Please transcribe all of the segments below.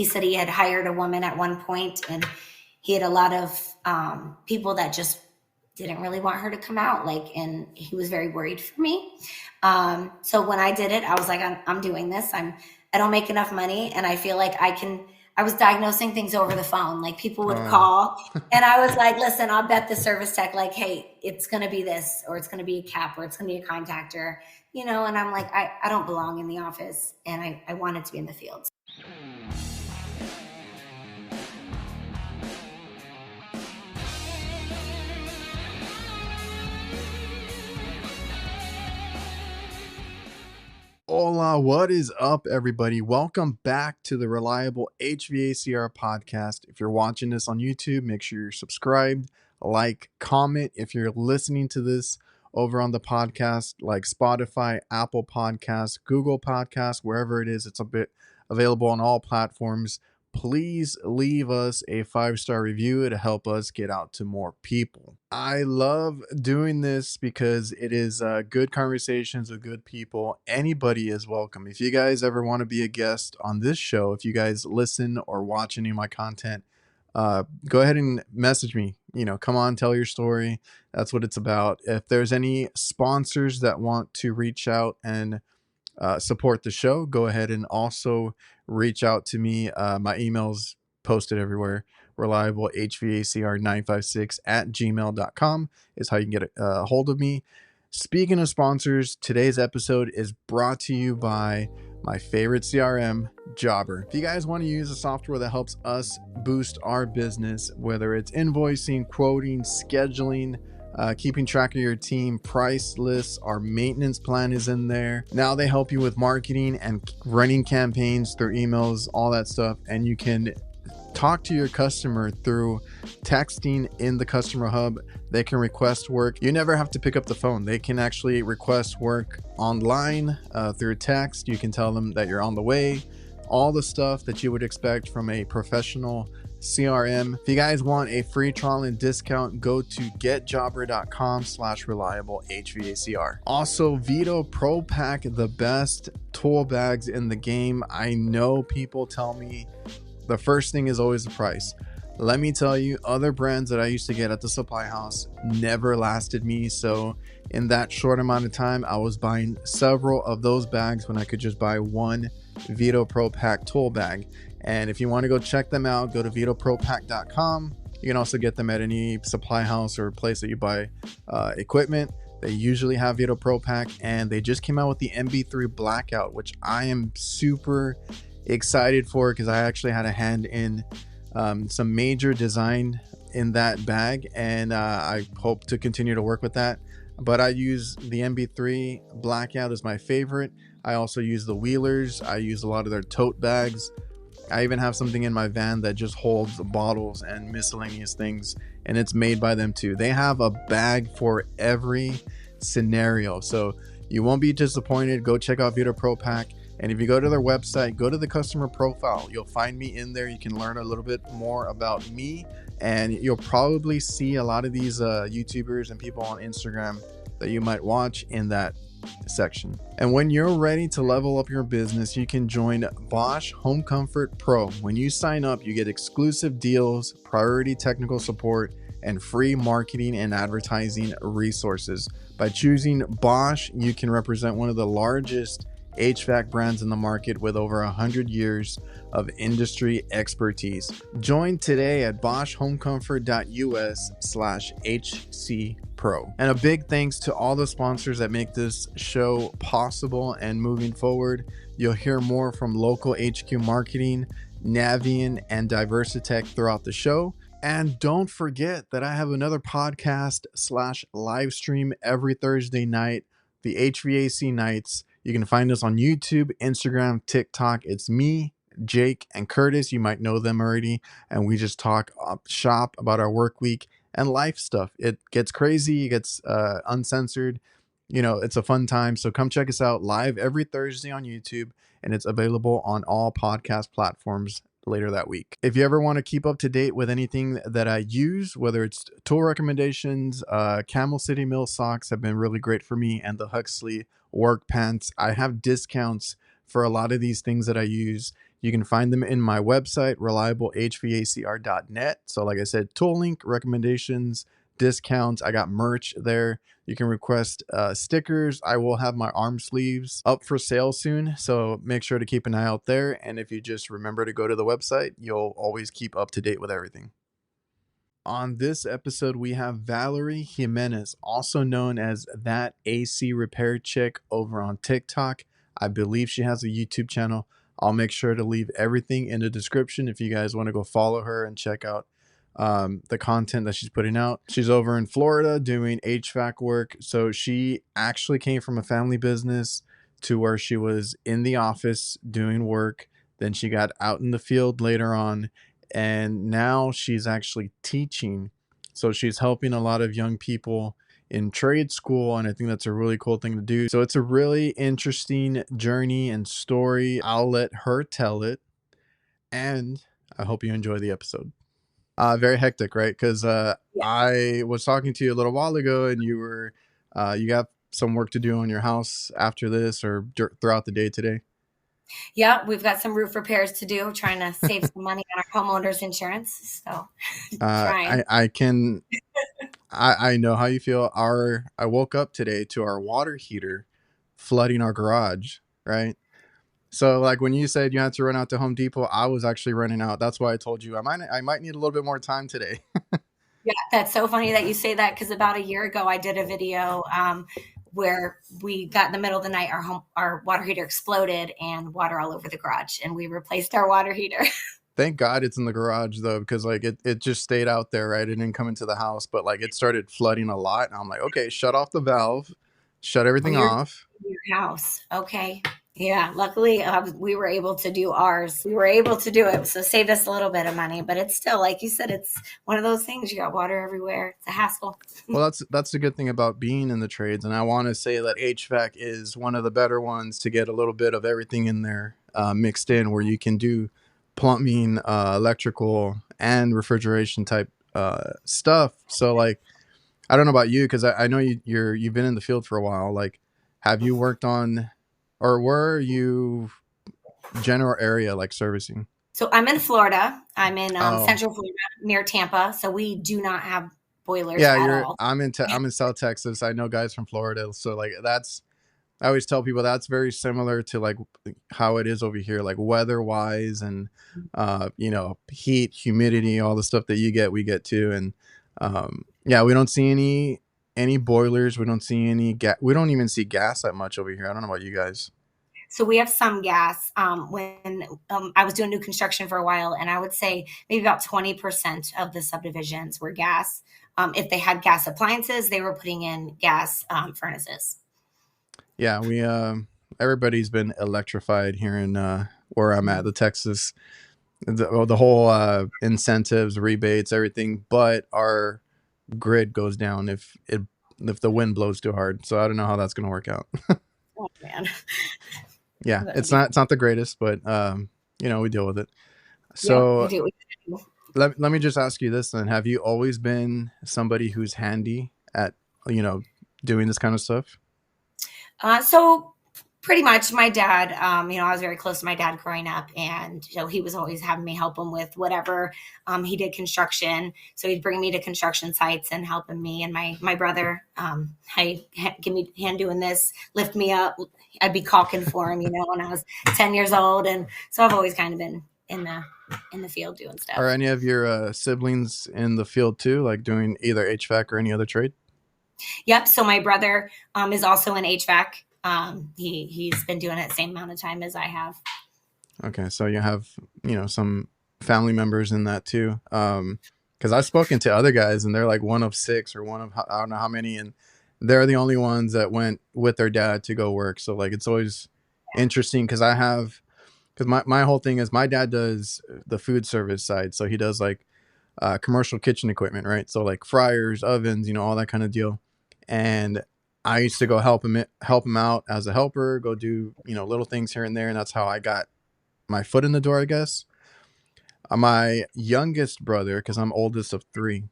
he said he had hired a woman at one point, and he had a lot of people that just didn't really want her to come out, and he was very worried for me. So when I did it, I was like, I'm doing this. I don't make enough money, and I feel like I was diagnosing things over the phone. Like, people would call, and I was like, listen, I'll bet the service tech, like, hey, it's going to be this, or it's going to be a cap, or it's going to be a contractor, and I'm like, I don't belong in the office, and I wanted to be in the field. Hola, what is up, everybody? Welcome back to the Reliable HVACR podcast. If you're watching this on YouTube, make sure you're subscribed, like, comment. If you're listening to this over on the podcast, like Spotify, Apple Podcasts, Google Podcasts, wherever it is, it's a bit available on all platforms. Please leave us a 5-star review to help us get out to more people. I love doing this because it is good conversations with good people. Anybody is welcome. If you guys ever want to be a guest on this show, if you guys listen or watch any of my content, go ahead and message me. Come on, tell your story. That's what it's about. If there's any sponsors that want to reach out and support the show, go ahead and also reach out to me. My email's posted everywhere. reliablehvacr956@gmail.com is how you can get a hold of me. Speaking of sponsors, today's episode is brought to you by my favorite CRM, Jobber. If you guys want to use a software that helps us boost our business, whether it's invoicing, quoting, scheduling, keeping track of your team, price lists, our maintenance plan is in there. Now they help you with marketing and running campaigns through emails, all that stuff. And you can talk to your customer through texting in the customer hub. They can request work. You never have to pick up the phone. They can actually request work online through text. You can tell them that you're on the way. All the stuff that you would expect from a professional CRM. If you guys want a free trial and discount, go to getjobber.com/reliablehvacr. Also, VETO Pro Pack, the best tool bags in the game. I know people tell me the first thing is always the price. Let me tell you, other brands that I used to get at the supply house never lasted me. So in that short amount of time, I was buying several of those bags when I could just buy one VETO Pro Pack tool bag. And if you want to go check them out, go to vetopropack.com. You can also get them at any supply house or place that you buy equipment. They usually have VETO Pro Pack, and they just came out with the MB3 Blackout, which I am super excited for because I actually had a hand in some major design in that bag, and I hope to continue to work with that. But I use the MB3 Blackout as my favorite. I also use the Wheelers. I use a lot of their tote bags. I even have something in my van that just holds bottles and miscellaneous things, and it's made by them too. They have a bag for every scenario, so you won't be disappointed. Go check out VETO Pro Pack. And if you go to their website, go to the customer profile. You'll find me in there. You can learn a little bit more about me, and you'll probably see a lot of these YouTubers and people on Instagram that you might watch in that section. And when you're ready to level up your business, you can join BOSCH Home Comfort Pro. When you sign up, you get exclusive deals, priority technical support, and free marketing and advertising resources. By choosing BOSCH, you can represent one of the largest HVAC brands in the market with over 100 years of industry expertise. Join today at boschhomecomfort.us/HC Pro. And a big thanks to all the sponsors that make this show possible and moving forward. You'll hear more from local HQ marketing, NAVIEN, and DIVERSITECH throughout the show. And don't forget that I have another podcast/live stream every Thursday night, the HVAC Nights. You can find us on YouTube, Instagram, TikTok. It's me, Jake, and Curtis. You might know them already. And we just talk shop about our work week and life stuff. It gets crazy. It gets uncensored. It's a fun time. So come check us out live every Thursday on YouTube. And it's available on all podcast platforms later that week. If you ever want to keep up to date with anything that I use, whether it's tool recommendations, Camel City Mill socks have been really great for me, and the Huxley work pants. I have discounts for a lot of these things that I use. You can find them in my website, reliablehvacr.net. So like I said, tool link, recommendations, discounts. I got merch there. You can request stickers. I will have my arm sleeves up for sale soon, so make sure to keep an eye out there. And if you just remember to go to the website, you'll always keep up to date with everything. On this episode, we have Valerie Jimenez, also known as That AC Repair Chick over on TikTok. I believe she has a YouTube channel. I'll make sure to leave everything in the description if you guys want to go follow her and check out the content that she's putting out. She's over in Florida doing HVAC work. So she actually came from a family business to where she was in the office doing work. Then she got out in the field later on, and now she's actually teaching. So she's helping a lot of young people in trade school, and I think that's a really cool thing to do. So it's a really interesting journey and story. I'll let her tell it, and I hope you enjoy the episode. Very hectic, right? Because I was talking to you a little while ago, and you got some work to do on your house after this or throughout the day today. Yeah, we've got some roof repairs to do, trying to save some money on our homeowners insurance. So trying. I know how you feel. I woke up today to our water heater flooding our garage, right? So like when you said you had to run out to Home Depot, I was actually running out. That's why I told you I might need a little bit more time today. Yeah, that's so funny that you say that, because about a year ago I did a video where we got in the middle of the night, our water heater exploded and water all over the garage, and we replaced our water heater. Thank God it's in the garage though, because like it just stayed out there, right? It didn't come into the house, but like it started flooding a lot. And I'm like, okay, shut off the valve, shut everything off. Your house. Okay. Yeah. Luckily, we were able to do ours. We were able to do it. So saved us a little bit of money, but it's still, like you said, it's one of those things. You got water everywhere. It's a hassle. Well, that's the good thing about being in the trades. And I want to say that HVAC is one of the better ones to get a little bit of everything in there mixed in, where you can do plumbing, electrical, and refrigeration type stuff. So like, I don't know about you, because I know you've been in the field for a while. Like, have you worked on, or were you general area like servicing? So I'm in Florida. I'm in Central Florida near Tampa. So we do not have boilers at all. I'm in South Texas. I know guys from Florida. So like I always tell people that's very similar to like how it is over here, like weather wise and, heat, humidity, all the stuff that you get, we get too. And, we don't see any boilers. We don't see any gas. We don't even see gas that much over here. I don't know about you guys. So we have some gas. When I was doing new construction for a while, and I would say maybe about 20% of the subdivisions were gas. If they had gas appliances, they were putting in gas furnaces. Yeah, we everybody's been electrified here in where I'm at, the Texas, the whole incentives, rebates, everything, but our grid goes down if the wind blows too hard. So I don't know how that's going to work out. Oh man. Yeah, it's not the greatest, but we deal with it. So yeah, we do. Let me just ask you this then. Have you always been somebody who's handy at, doing this kind of stuff? So pretty much my dad, I was very close to my dad growing up, and he was always having me help him with whatever. He did construction, so he'd bring me to construction sites and helping me. And my brother, give me a hand doing this, lift me up. I'd be caulking for him, when I was 10 years old. And so I've always kind of been in the field doing stuff. Are any of your siblings in the field too, like doing either HVAC or any other trade? Yep. So my brother is also in HVAC. He's been doing it the same amount of time as I have. Okay, so you have some family members in that too. Because I've spoken to other guys, and they're like one of 6 or one of I don't know how many, and they're the only ones that went with their dad to go work. So like it's always interesting because my whole thing is my dad does the food service side, so he does like commercial kitchen equipment, right? So like fryers, ovens, all that kind of deal. And I used to go help him out as a helper, go do little things here and there, and that's how I got my foot in the door, I guess. My youngest brother, because I'm oldest of 3,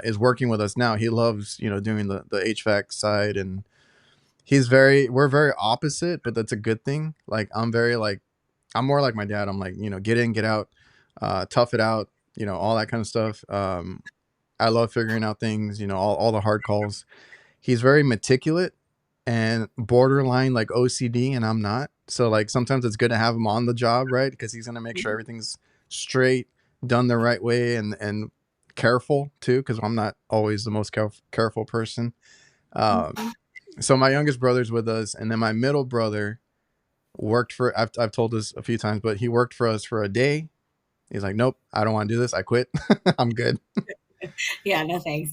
is working with us now. He loves doing the HVAC side, and we're very opposite, but that's a good thing. Like I'm very like I'm more like my dad. I'm like, get in, get out, tough it out, all that kind of stuff. I love figuring out things, all the hard calls. He's very meticulous and borderline like OCD, and I'm not. So like sometimes it's good to have him on the job, right? Because he's gonna make sure everything's straight, done the right way, and careful too. Because I'm not always the most careful person. Mhm. So my youngest brother's with us, and then my middle brother worked for. I've told this a few times, but he worked for us for a day. He's like, nope, I don't want to do this. I quit. I'm good. Yeah, no thanks.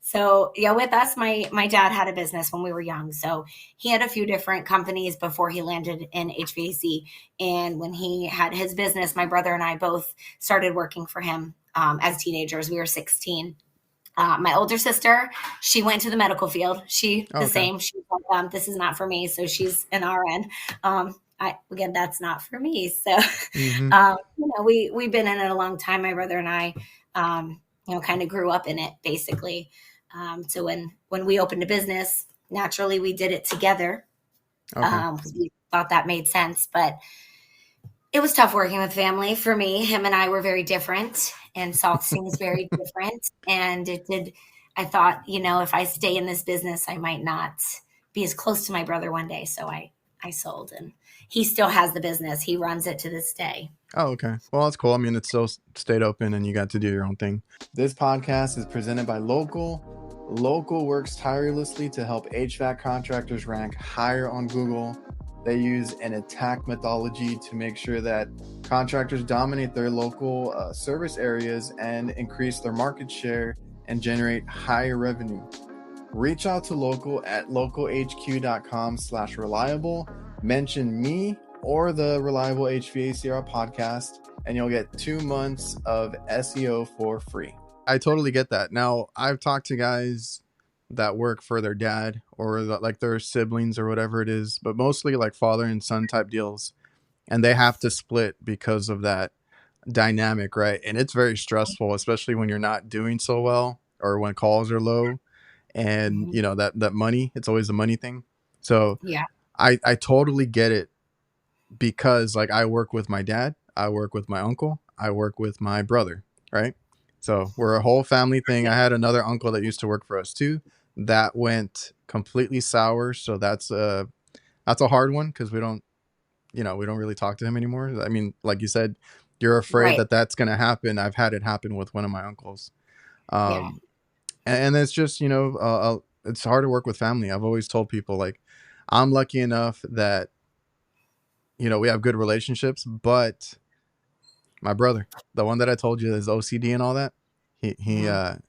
So yeah, with us, my dad had a business when we were young. So he had a few different companies before he landed in HVAC. And when he had his business, my brother and I both started working for him as teenagers. We were 16. My older sister, she went to the medical field. She Oh, the okay. same. She's like, this is not for me. So she's an RN. Again, that's not for me. So, Mm-hmm. we've been in it a long time. My brother and I, kind of grew up in it basically. So when we opened a business, naturally we did it together. Okay. 'Cause we thought that made sense, but it was tough working with family for me. Him and I were very different and saw things very different. And I thought, if I stay in this business, I might not be as close to my brother one day. So I sold, and he still has the business. He runs it to this day. Oh, okay. Well, that's cool. I mean, it still stayed open and you got to do your own thing. This podcast is presented by Local. Local works tirelessly to help HVAC contractors rank higher on Google. They use an attack methodology to make sure that contractors dominate their local service areas and increase their market share and generate higher revenue. Reach out to Local at localhq.com/reliable. Mention me or the Reliable HVACR podcast, and you'll get 2 months of SEO for free. I totally get that. Now, I've talked to guys that work for their dad or like their siblings or whatever it is, but mostly like father and son type deals, and they have to split because of that dynamic, right? And it's very stressful, especially when you're not doing so well or when calls are low, and Mhm. that money, it's always a money thing. So Yeah. I totally get it, because like I work with my dad, I work with my uncle, I work with my brother, right? So we're a whole family thing. I had another uncle that used to work for us too. That went completely sour. So that's a hard one, because we don't really talk to him anymore. I mean, like you said, you're afraid Right. that that's going to happen. I've had it happen with one of my uncles. Yeah. And it's just, it's hard to work with family. I've always told people, like, I'm lucky enough that, we have good relationships, but my brother, the one that I told you is OCD and all that, Mhm.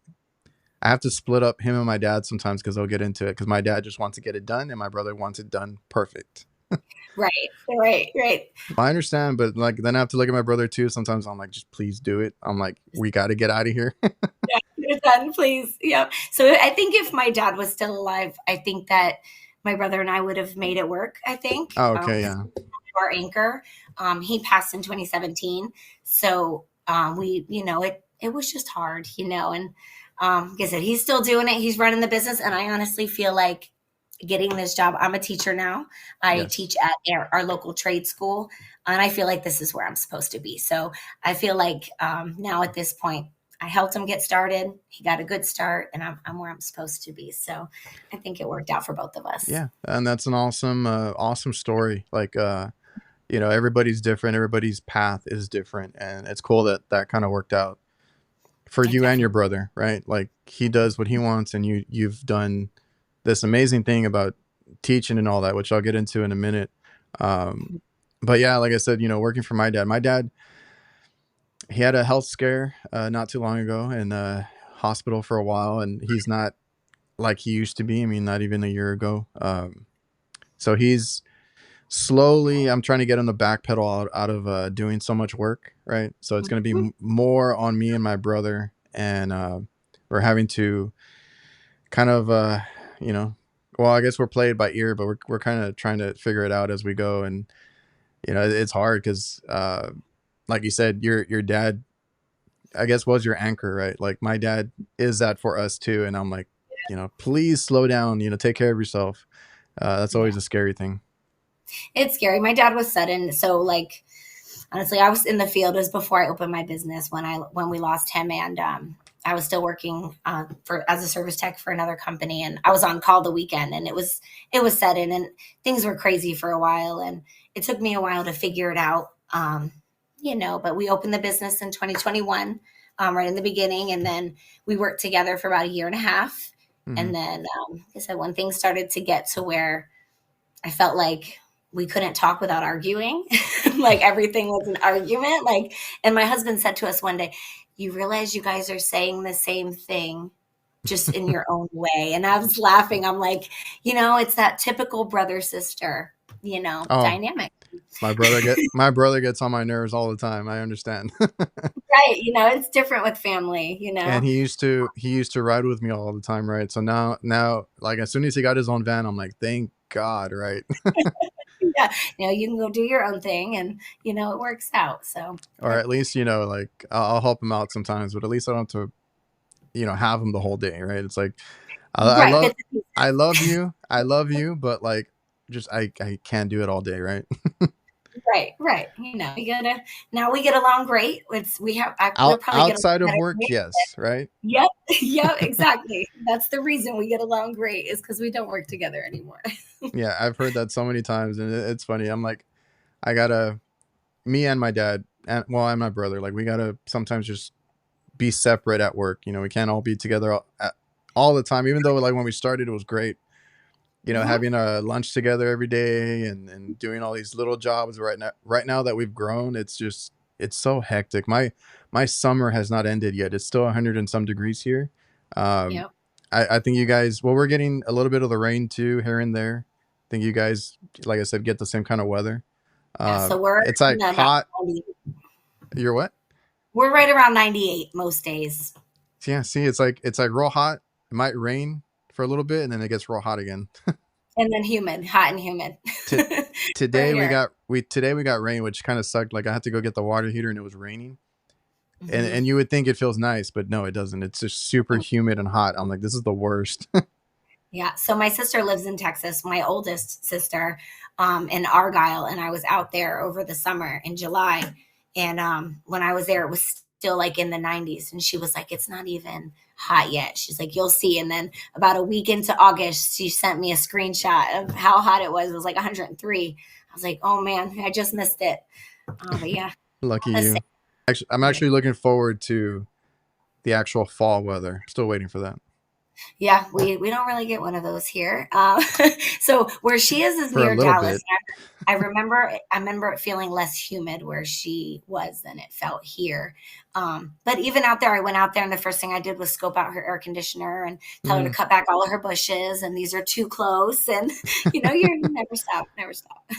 I have to split up him and my dad sometimes, because they'll get into it, because my dad just wants to get it done and my brother wants it done perfect. Right. Right. Right. I understand, but like then I have to look at my brother too. Sometimes I'm like, just please do it. I'm like, we got to get out of here. Yeah, you're done, please. Yep. So I think if my dad was still alive, I think that my brother and I would have made it work. I think Oh, okay, because yeah. our anchor, he passed in 2017. So it was just hard, and like I said, he's still doing it. He's running the business, and I honestly feel like getting this job. I'm a teacher now. I Yes. teach at our local trade school, and I feel like this is where I'm supposed to be. So I feel like now at this point, I helped him get started. He got a good start, and I'm where I'm supposed to be. So I think it worked out for both of us. Yeah, and that's an awesome story. Like, everybody's different. Everybody's path is different, and it's cool that that kind of worked out for It you and your definitely. brother, right? Like he does what he wants, and you've done this amazing thing about teaching and all that, which I'll get into in a minute. Um, but yeah, like I said, working for my dad, he had a health scare not too long ago in the hospital for a while, and he's not like he used to be. I mean, not even a year ago. So he's slowly, I'm trying to get him to backpedal out of doing so much work, right? So it's going to be Mhm. more on me and my brother, and we're having to kind of, you know, well, I guess we're played by ear, but we're kind of trying to figure it out as we go, and it's hard because, like you said, your dad, I guess, was your anchor, right? Like my dad is that for us too, and I'm like, please slow down, take care of yourself. That's Yeah. always a scary thing. It's scary. My dad was sudden. So, like, honestly, I was in the field. It was before I opened my business when we lost him, and I was still working as a service tech for another company, and I was on call the weekend, and it was sudden, and things were crazy for a while, and it took me a while to figure it out. But we opened the business in 2021, right in the beginning, and then we worked together for about a year and a half, and then like I said, when things started to get to where I felt like we couldn't talk without arguing, like everything was an argument. And my husband said to us one day, "You realize you guys are saying the same thing, just in your own way." And I was laughing. I'm like, it's that typical brother sister, Oh, dynamic. my brother gets on my nerves all the time. I understand. Right. It's different with family, And he used to ride with me all the time, right? So now like as soon as he got his own van, I'm like, thank God, right? Yeah. You can go do your own thing, and, it works out. So, Or at least, like I'll help him out sometimes, but at least I don't have to, have him the whole day, right? It's like right. I love you, but like just I can't do it all day, right? Right. Now we get along great. We'll probably get Outside along of better. work, yes, right? Yep. Yep. Exactly. That's the reason we get along great, is because we don't work together anymore. Yeah, I've heard that so many times, and it's funny. I'm like, me and my dad, and my brother, like we gotta sometimes just be separate at work. We can't all be together all the time. Even though like when we started, it was great. Having a lunch together every day and doing all these little jobs. Right now that we've grown, it's so hectic. My summer has not ended yet. It's still 100 and some degrees here. Yep. I think you guys, we're getting a little bit of the rain too here and there. I think you guys, like I said, get the same kind of weather. So we're It's like about hot. 98. You're what? We're right around 98 most days. Yeah. See, it's like real hot. It might rain for a little bit, and then it gets real hot again. And then hot and humid. Today Right we got rain, which kind of sucked. Like I had to go get the water heater, and it was raining. here. And you would think it feels nice, but no, it doesn't. It's just super humid and hot. I'm like, this is the worst. Yeah. So my sister lives in Texas, my oldest sister, in Argyle, and I was out there over the summer in July. And when I was there, it was still like in the 90s. And she was like, "It's not even hot yet." She's like, "You'll see." And then about a week into August, she sent me a screenshot of how hot it was. It was like 103. I was like, "Oh man, I just missed it." But yeah. Lucky you. I'm actually looking forward to the actual fall weather. Still waiting for that. Yeah, we don't really get one of those here. So where she is For a near little Dallas. bit. I remember it feeling less humid where she was than it felt here. But even out there, I went out there, and the first thing I did was scope out her air conditioner and tell her to cut back all of her bushes, and these are too close. And you never stop.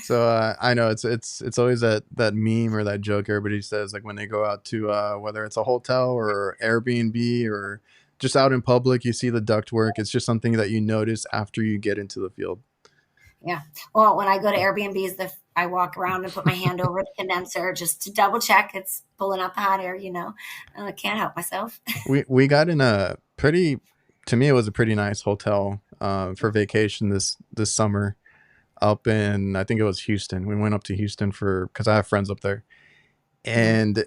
So I know it's always that meme or that joke everybody says, like when they go out to whether it's a hotel or Airbnb or just out in public, you see the ductwork. It's just something that you notice after you get into the field. Yeah. Well, when I go to Airbnbs, I walk around and put my hand over the condenser just to double check it's pulling out the hot air. I can't help myself. We got in to me, it was a pretty nice hotel for vacation this summer up in, I think it was Houston. We went up to Houston because I have friends up there, and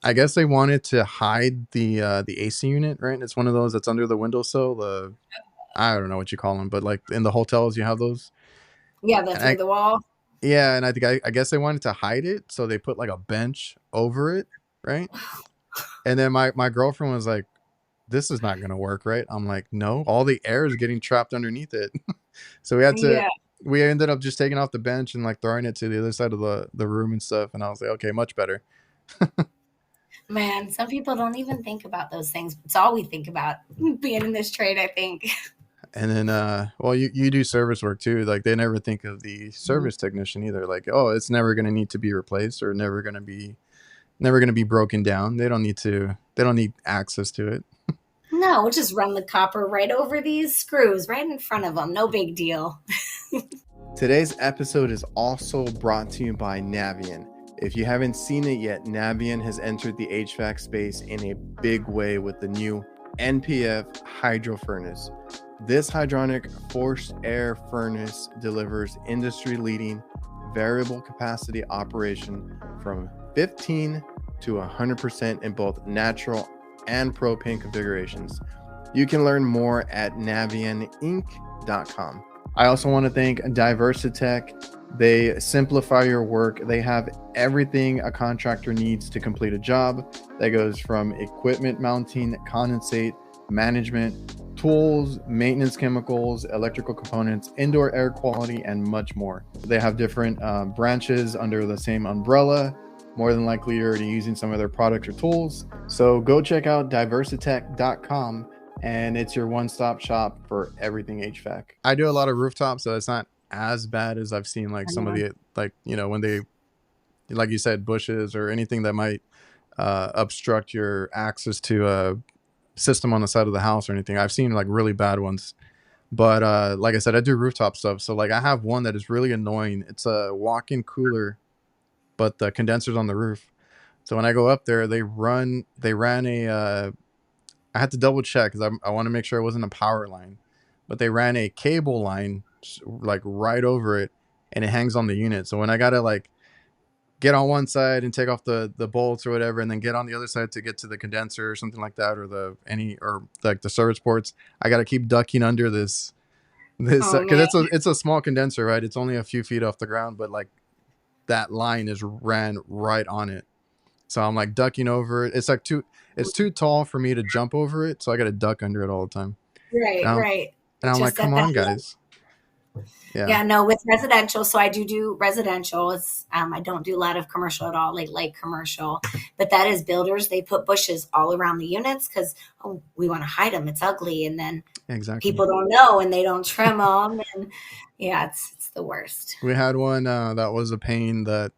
I guess they wanted to hide the AC unit, right? It's one of those that's under the windowsill. I don't know what you call them, but like in the hotels, you have those. Yeah, through the wall. Yeah, and I guess they wanted to hide it, so they put like a bench over it, right? And then my girlfriend was like, "This is not gonna work, right?" I'm like, "No, all the air is getting trapped underneath it." So we ended up just taking off the bench and like throwing it to the other side of the room and stuff. And I was like, okay, much better. Man, some people don't even think about those things. It's all we think about being in this trade, I think. And then, you do service work too. Like they never think of the service technician either. Like, oh, it's never going to need to be replaced or never going to be broken down. They don't need access to it. No, we'll just run the copper right over these screws right in front of them. No big deal. Today's episode is also brought to you by NAVIEN. If you haven't seen it yet, NAVIEN has entered the HVAC space in a big way with the new NPF hydro furnace. This hydronic forced air furnace delivers industry-leading variable capacity operation from 15 to 100% in both natural and propane configurations. You can learn more at navieninc.com. I also want to thank DIVERSITECH. They simplify your work. They have everything a contractor needs to complete a job. That goes from equipment mounting, condensate, management, tools, maintenance chemicals, electrical components, indoor air quality, and much more. They have different branches under the same umbrella. More than likely, you're already using some of their products or tools. So go check out DIVERSITECH.com, and it's your one-stop shop for everything HVAC. I do a lot of rooftops, so it's not as bad as I've seen like some of the, like, you know, when they, like you said, bushes or anything that might obstruct your access to a system on the side of the house or anything. I've seen like really bad ones. But like I said, I do rooftop stuff. So like I have one that is really annoying. It's a walk-in cooler, but the condenser's on the roof. So when I go up there, they ran a, I had to double check because I want to make sure it wasn't a power line, but they ran a cable line like right over it, and it hangs on the unit. So when I got to like get on one side and take off the bolts or whatever, and then get on the other side to get to the condenser or something like that, or like the service ports, I got to keep ducking under this because it's a small condenser, right? It's only a few feet off the ground, but like that line is ran right on it. So I'm like ducking over it. It's too tall for me to jump over it, so I got to duck under it all the time. Right. And I'm like, come on, guys. Yeah, no, with residential. So I do residential. It's I don't do a lot of commercial at all, like light commercial. But that is builders. They put bushes all around the units because we want to hide them. It's ugly, and then people don't know and they don't trim them. And yeah, it's the worst. We had one that was a pain that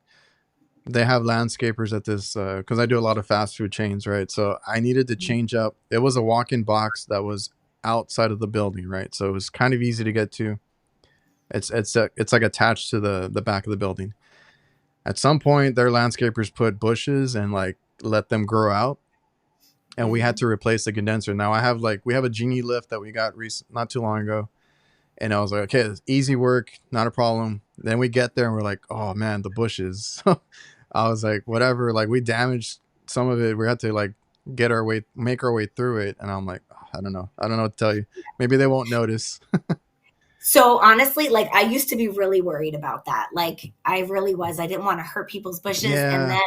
they have landscapers at this because I do a lot of fast food chains, right? So I needed to change up. It was a walk-in box that was outside of the building, right? So it was kind of easy to get to. It's like attached to the back of the building. At some point, their landscapers put bushes and like let them grow out, and we had to replace the condenser. Now we have a Genie lift that we got not too long ago, and I was like, okay, it's easy work, not a problem. Then we get there and we're like, oh man, the bushes. I was like, whatever. Like we damaged some of it. We had to like make our way through it, and I'm like, oh, I don't know what to tell you. Maybe they won't notice. So honestly, like I used to be really worried about that. Like I really was. I didn't want to hurt people's bushes. Yeah. And then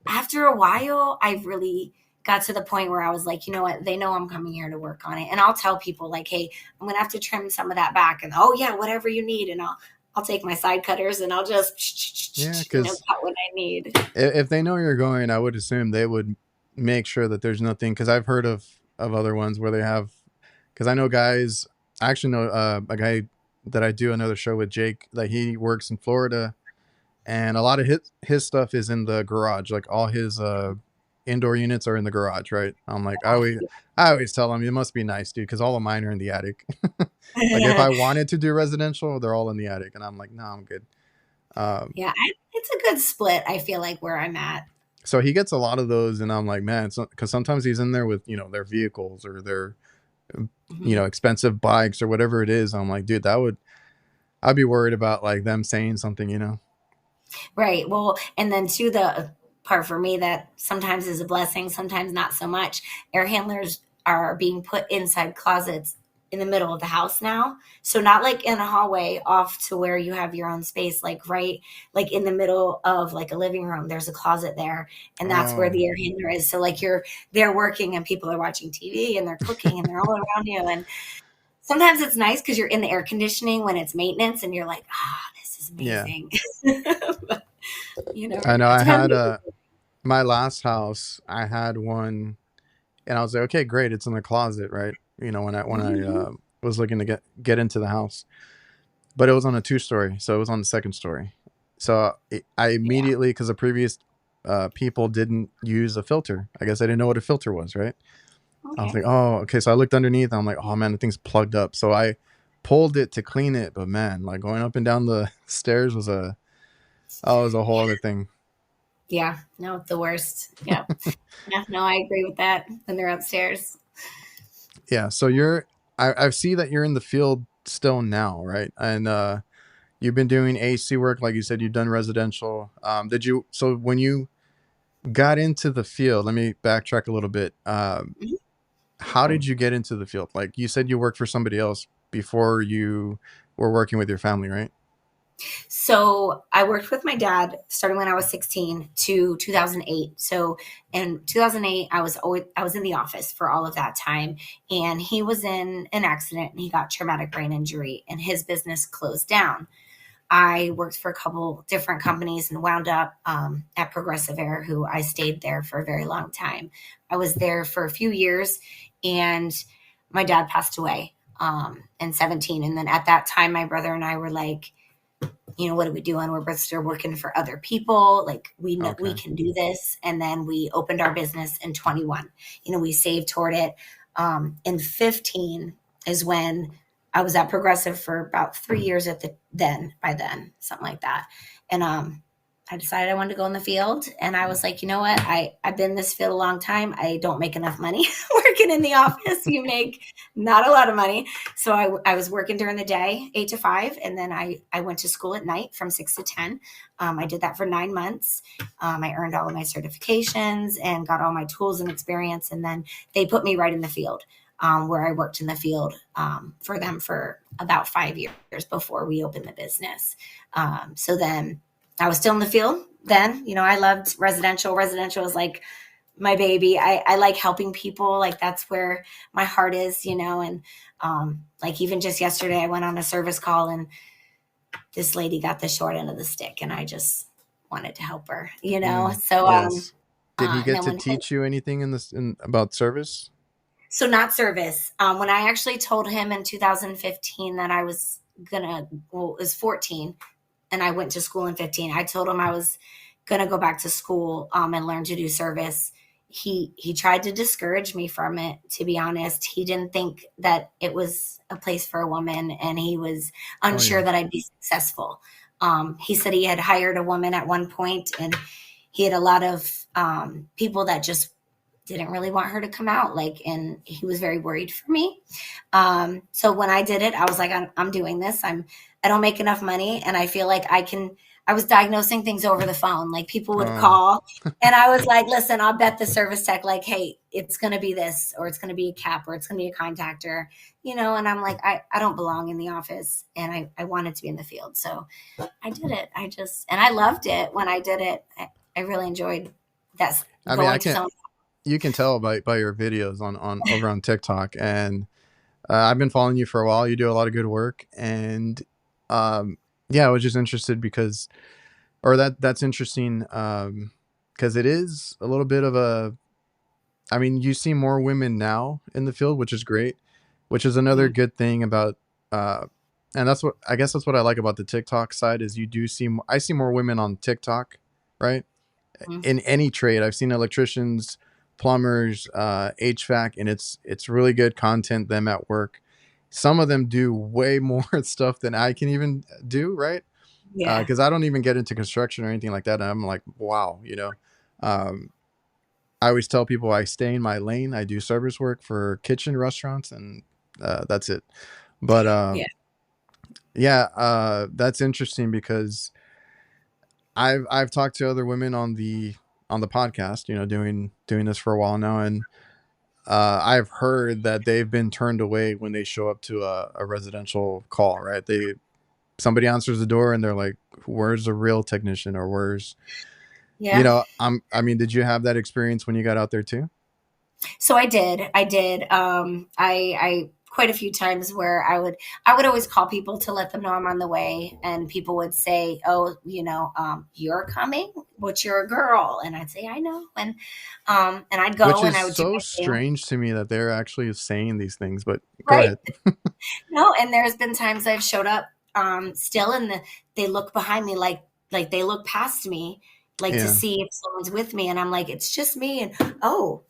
after a while, I really got to the point where I was like, you know what? They know I'm coming here to work on it. And I'll tell people like, hey, I'm going to have to trim some of that back. And oh yeah, whatever you need. And I'll take my side cutters and I'll just cut what I need. If they know you're going, I would assume they would make sure that there's nothing. Because I've heard of other ones where they have, because I know guys, I actually know a guy that I do another show with, Jake, that he works in Florida, and a lot of his stuff is in the garage. Like all his indoor units are in the garage, right? I'm like, I always tell him, it must be nice, dude, because all of mine are in the attic. Like if I wanted to do residential, they're all in the attic, and I'm like, no, I'm good. Yeah, it's a good split, I feel like, where I'm at. So he gets a lot of those, and I'm like, man, because sometimes he's in there with, their vehicles or their expensive bikes or whatever it is. I'm like, dude, I'd be worried about like them saying something, Right. Well, and then too, the part for me that sometimes is a blessing, sometimes not so much. Air handlers are being put inside closets in the middle of the house now. So not like in a hallway off to where you have your own space, like right, like in the middle of like a living room, there's a closet there, and that's where the air handler is. So like they're working and people are watching TV and they're cooking and they're all around you. And sometimes it's nice because you're in the air conditioning when it's maintenance and you're like, this is amazing. Yeah. But, I know I had my last house, I had one, and I was like, okay, great, it's in the closet, right? When I was looking to get into the house, but it was on a 2-story, so it was on the 2nd story. So I immediately, because the previous people didn't use a filter. I guess I didn't know what a filter was, right? Okay. I was like, oh, okay. So I looked underneath. And I'm like, oh man, the thing's plugged up. So I pulled it to clean it, but man, like going up and down the stairs was a whole other thing. Yeah, no, the worst. Yeah, no, I agree with that. When they're upstairs. Yeah. So I see that you're in the field still now, right? And you've been doing AC work, like you said, you've done residential. So when you got into the field, let me backtrack a little bit. Mhm. How did you get into the field? Like you said, you worked for somebody else before you were working with your family, right? So I worked with my dad starting when I was 16 to 2008. So in 2008, I was in the office for all of that time, and he was in an accident and he got traumatic brain injury, and his business closed down. I worked for a couple different companies and wound up at Progressive Air, who I stayed there for a very long time. I was there for a few years, and my dad passed away in 17. And then at that time, my brother and I were like, what are we doing? We're both still working for other people. Like we know we Okay. can do this. And then we opened our business in 21. We saved toward it. In 15 is when I was at Progressive for about 3 years by then, something like that. And I decided I wanted to go in the field, and I was like, you know what? I've been in this field a long time. I don't make enough money working in the office. You make not a lot of money. So I was working during the day, 8 to 5. And then I went to school at night from 6 to 10. I did that for 9 months. I earned all of my certifications and got all my tools and experience. And then they put me right in the field, where I worked in the field for them for about 5 years before we opened the business. So then I was still in the field then. I loved residential. Residential was like my baby. I like helping people. Like that's where my heart is, and like even just yesterday, I went on a service call and this lady got the short end of the stick, and I just wanted to help her, Mm, So, yes. Did he and get then to when teach you anything about service? so not service. When I actually told him in 2015 that I was it was 14, and I went to school in 15. I told him I was gonna go back to school and learn to do service. He tried to discourage me from it. To be honest, he didn't think that it was a place for a woman, and he was Oh yeah. unsure that I'd be successful. He said he had hired a woman at one point, and he had a lot of people that just didn't really want her to come out, and he was very worried for me. So when I did it, I was like, I'm doing this. I don't make enough money, and I feel like I was diagnosing things over the phone. Like people would Oh, call, and I was like, listen, I'll bet the service tech, like, hey, it's going to be this, or it's going to be a cap, or it's going to be a contractor, and I'm like, I don't belong in the office, and I wanted to be in the field. So I did it. And I loved it when I did it. I really enjoyed that, I mean, going to someone. you can tell by your videos on over on TikTok, and I've been following you for a while. You do a lot of good work, and yeah, I was just interested because, or that's interesting, because it is a little bit of a. I mean, you see more women now in the field, which is great, which is another Mhm. good thing about, and that's what I like about the TikTok side is you do see, I see more women on TikTok, right? Mhm. In any trade, I've seen electricians, plumbers, HVAC, and it's really good content. Them at work, some of them do way more stuff than I can even do, right? Yeah. Because I don't even get into construction or anything like that. And I'm like, wow, Um, I always tell people I stay in my lane. I do service work for kitchen restaurants, and that's it. But Yeah. yeah, that's interesting because I've talked to other women on the podcast, doing this for a while now, and I've heard that they've been turned away when they show up to a residential call. Right? Somebody answers the door and they're like, "Where's the real technician?" or "Where's Yeah. I mean, did you have that experience when you got out there too? So I did. I did. I quite a few times where I would always call people to let them know I'm on the way, and people would say, "Oh, you're coming? But you're a girl," and I'd say, "I know," and I'd Which go and is I would do so my thing. strange to me that they're actually saying these things. But go Right. ahead. No, and there's been times I've showed up still, and they look behind me, like they look past me, like to Yeah. see if someone's with me, and I'm like, it's just me, and oh,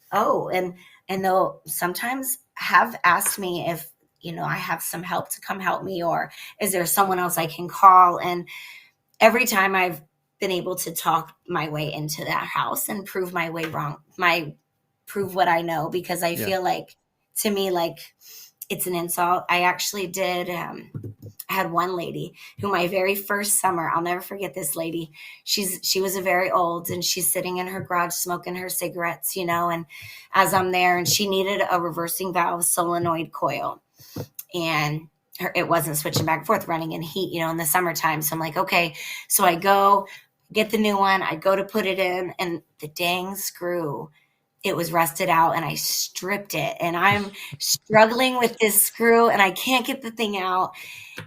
and they'll sometimes have asked me if I have some help to come help me, or is there someone else I can call, and every time I've been able to talk my way into that house and prove my way wrong, prove what I know, because I Yeah. feel like, to me, like it's an insult. I actually did. I had one lady who my very first summer, I'll never forget this lady. She was a very old, and she's sitting in her garage smoking her cigarettes, and as I'm there, and she needed a reversing valve solenoid coil, and it wasn't switching back and forth, running in heat, in the summertime. So I'm like, okay. So I go get the new one. I go to put it in, and the dang screw, it was rusted out, and I stripped it, and I'm struggling with this screw, and I can't get the thing out.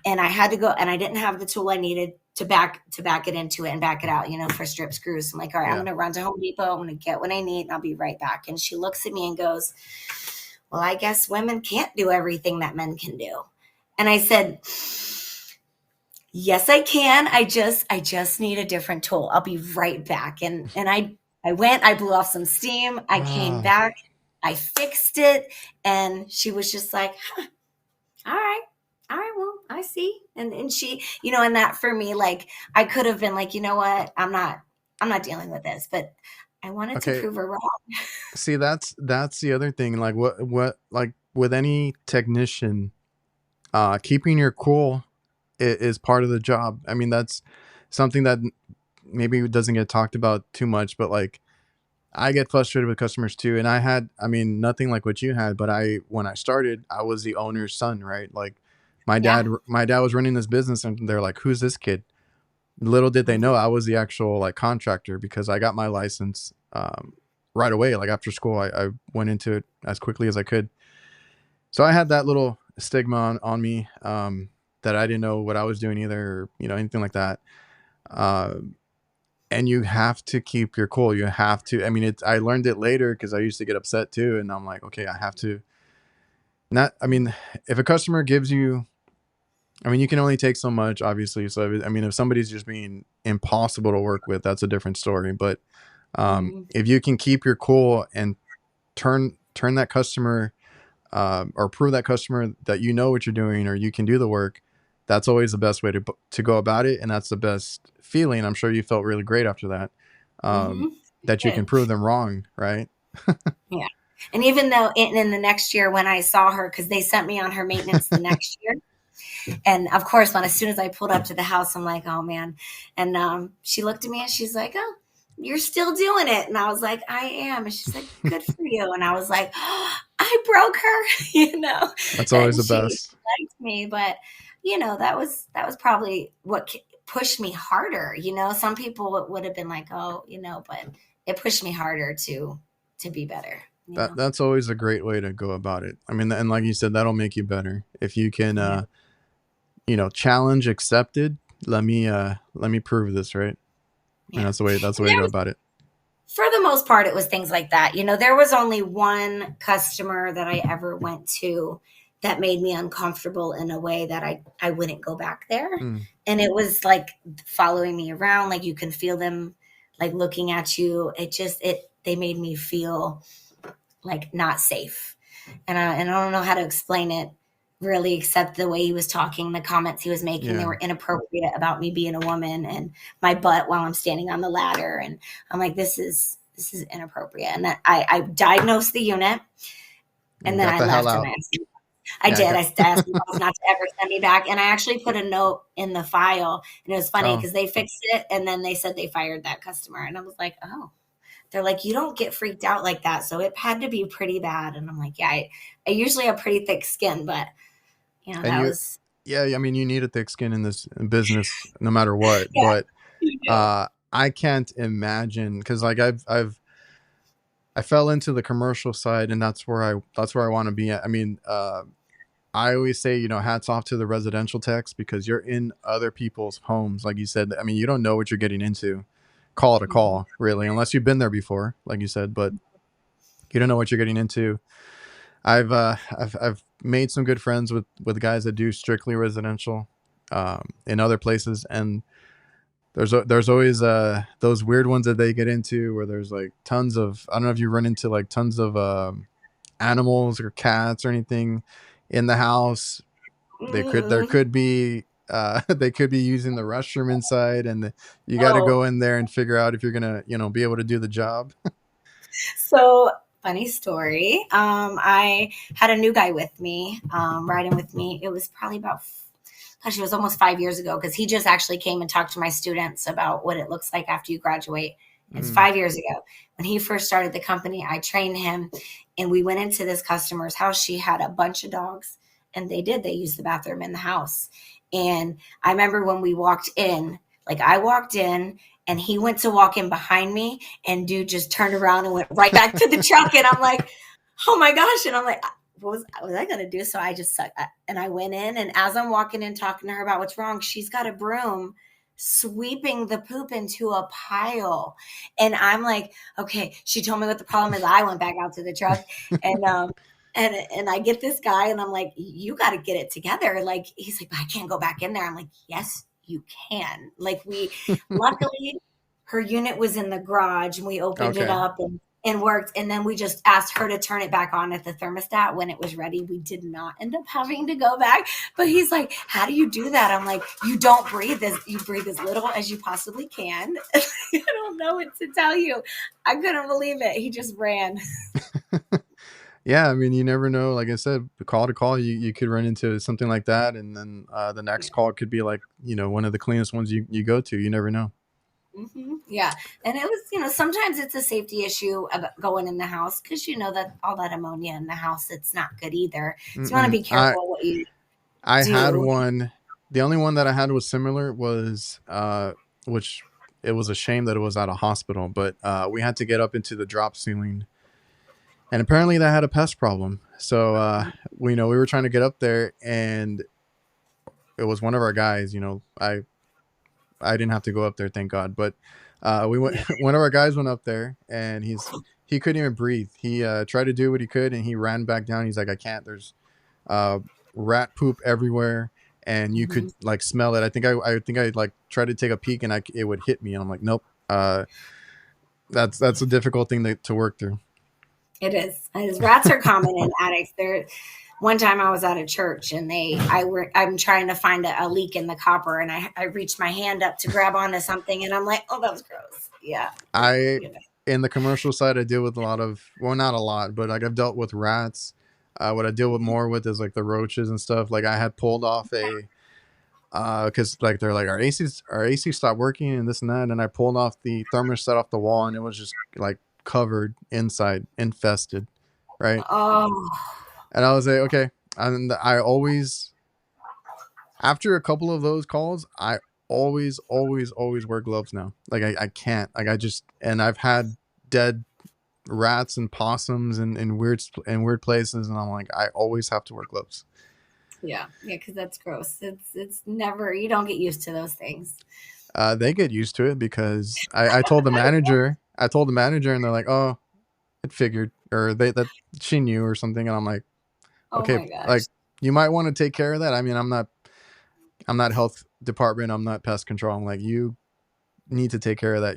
And I had to go, and I didn't have the tool I needed to back it into it and back it out, for strip screws. So I'm like, all right, I'm going to run to Home Depot. I'm going to get what I need, and I'll be right back. And she looks at me and goes, well, I guess women can't do everything that men can do. And I said, yes, I can. I just need a different tool. I'll be right back. And I went, I blew off some steam. I came back, I fixed it. And she was just like, huh, all right, well, I see. And she, and that for me, like, I could have been like, you know what? I'm not dealing with this, but I wanted to prove her wrong. See, that's the other thing. Like what, like with any technician, keeping your cool is part of the job. I mean, that's something that maybe doesn't get talked about too much, but like I get frustrated with customers too. And I mean, nothing like what you had, but when I started, I was the owner's son, right? Like my dad was running this business, and they're like, who's this kid? Little did they know I was the actual like contractor, because I got my license right away. Like after school, I went into it as quickly as I could. So I had that little stigma on me, that I didn't know what I was doing either, or, anything like that. And you have to keep your cool. You have to, I mean, I learned it later because I used to get upset too. And I'm like, okay, I have to if a customer gives you, you can only take so much, obviously. So, if somebody's just being impossible to work with, that's a different story. But if you can keep your cool and turn that customer, or prove that customer that you know what you're doing, or you can do the work, that's always the best way to go about it. And that's the best feeling. I'm sure you felt really great after that, that you can prove them wrong. Right. Yeah. And even though in the next year when I saw her, because they sent me on her maintenance the next year. And of course, as soon as I pulled up to the house, I'm like, oh man. And she looked at me and she's like, oh, you're still doing it. And I was like, I am. And she's like, good for you. And I was like, oh, I broke her, That's always the best. She liked me, but that was probably what pushed me harder. Some people would have been like, oh, but it pushed me harder to be better. That's always a great way to go about it. I mean, and like you said, that'll make you better if you can, challenge accepted. Let me prove this, right? Yeah. And that's the way to go about it. For the most part, it was things like that. There was only one customer that I ever went to that made me uncomfortable in a way that I wouldn't go back there. And it was like following me around. Like you can feel them like looking at you. They made me feel like not safe. And I don't know how to explain it really, except the way he was talking, the comments he was making, they were inappropriate about me being a woman and my butt while I'm standing on the ladder. And I'm like, this is inappropriate. And that I diagnosed the unit, and then I left. I did. I asked them not to ever send me back. And I actually put a note in the file, and it was funny because they fixed it, and then they said they fired that customer. And I was like, oh. They're like, you don't get freaked out like that. So it had to be pretty bad. And I'm like, yeah, I usually have pretty thick skin, but that was. Yeah. I mean, you need a thick skin in this business no matter what, but I can't imagine. Cause like I fell into the commercial side, and that's where I want to be at. I mean, I always say, hats off to the residential techs, because you're in other people's homes. Like you said, I mean, you don't know what you're getting into. Call to call, really, unless you've been there before, like you said, but you don't know what you're getting into. I've made some good friends with guys that do strictly residential in other places, and there's always those weird ones that they get into where there's like tons of, I don't know if you run into like tons of animals or cats or anything in the house. There could be they could be using the restroom inside, and you got to go in there and figure out if you're gonna be able to do the job. So funny story. I had a new guy with me, riding with me. It was probably about gosh, it was almost 5 years ago, because he just actually came and talked to my students about what it looks like after you graduate. It's 5 years ago. When he first started the company, I trained him, and we went into this customer's house. She had a bunch of dogs, and they used the bathroom in the house. And I remember when we walked in, like I walked in and he went to walk in behind me, and dude just turned around and went right back to the truck. And I'm like, oh my gosh. And I'm like, what was I going to do? So I just, and I went in, and as I'm walking in, talking to her about what's wrong, she's got a broom sweeping the poop into a pile. And I'm like, okay, she told me what the problem is. I went back out to the truck, and I get this guy, and I'm like, you got to get it together. Like, he's like, but I can't go back in there. I'm like, yes, you can. Like, luckily her unit was in the garage, and we opened it up and worked. And then we just asked her to turn it back on at the thermostat when it was ready. We did not end up having to go back. But he's like, how do you do that? I'm like, you don't breathe. You breathe as little as you possibly can. I don't know what to tell you. I couldn't believe it. He just ran. Yeah, I mean, you never know. Like I said, call to call, you could run into something like that, and then the next call could be like, one of the cleanest ones you go to. You never know. Mm-hmm. Yeah. And it was, sometimes it's a safety issue about going in the house, because that all that ammonia in the house, it's not good either. So you want to be careful what you I do. had one. The only one that I had was similar was, which it was a shame that it was at a hospital, but we had to get up into the drop ceiling, and apparently that had a pest problem. So we were trying to get up there, and it was one of our guys. I didn't have to go up there, thank God. But we went. One of our guys went up there, and he couldn't even breathe. He tried to do what he could, and he ran back down. He's like, I can't. There's rat poop everywhere, and you could like smell it. I think I like tried to take a peek, and it would hit me, and I'm like, nope. That's a difficult thing to work through. It is. Rats are common in attics. One time I was at a church, and I'm trying to find a leak in the copper, and I reached my hand up to grab onto something, and I'm like, oh, that was gross. Yeah. In the commercial side, I deal with a lot of, well, not a lot, but like I've dealt with rats. What I deal with more with is like the roaches and stuff. Like I had pulled off because like they're like our AC stopped working and this and that, and I pulled off the thermostat off the wall, and it was just like covered inside, infested, right? Oh. And I was like, okay. And I always, after a couple of those calls, I always wear gloves now. Like I can't. Like and I've had dead rats and possums in weird places, and I'm like, I always have to wear gloves. Yeah, because that's gross. It's never, you don't get used to those things. They get used to it because I told the manager, and they're like, oh, it figured, or that she knew or something, and I'm like, okay, oh my gosh. like you might want to take care of that. I mean, I'm not health department, I'm not pest control. I'm like, you need to take care of that,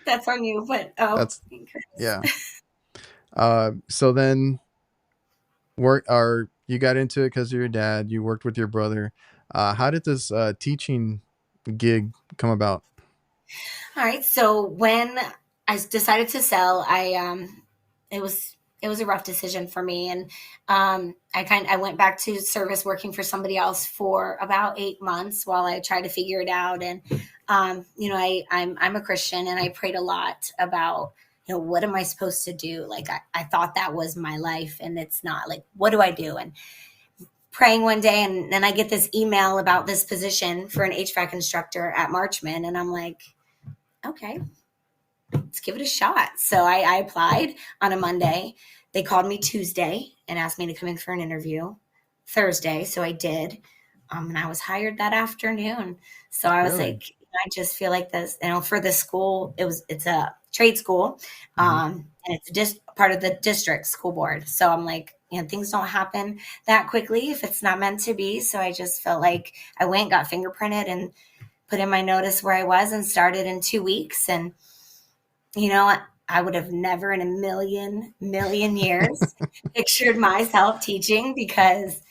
That's on you, but that's yeah. So then you got into it because of your dad, you worked with your brother. How did this teaching gig come about? All right. So when I decided to sell, it was a rough decision for me, and I went back to service, working for somebody else for about 8 months while I tried to figure it out. And I'm a Christian, and I prayed a lot about, what am I supposed to do? Like I thought that was my life, and it's not. Like, what do I do? And praying one day, and then I get this email about this position for an HVAC instructor at Marchman, and I'm like, okay, let's give it a shot. So I applied on a Monday. They called me Tuesday and asked me to come in for an interview Thursday. So I did. And I was hired that afternoon. So I was like, I just feel like this, for the school, it's a trade school. And it's just part of the district school board. So I'm like, things don't happen that quickly if it's not meant to be. So I just felt like I went, got fingerprinted, and put in my notice where I was, and started in 2 weeks. And, I would have never in a million years pictured myself teaching, because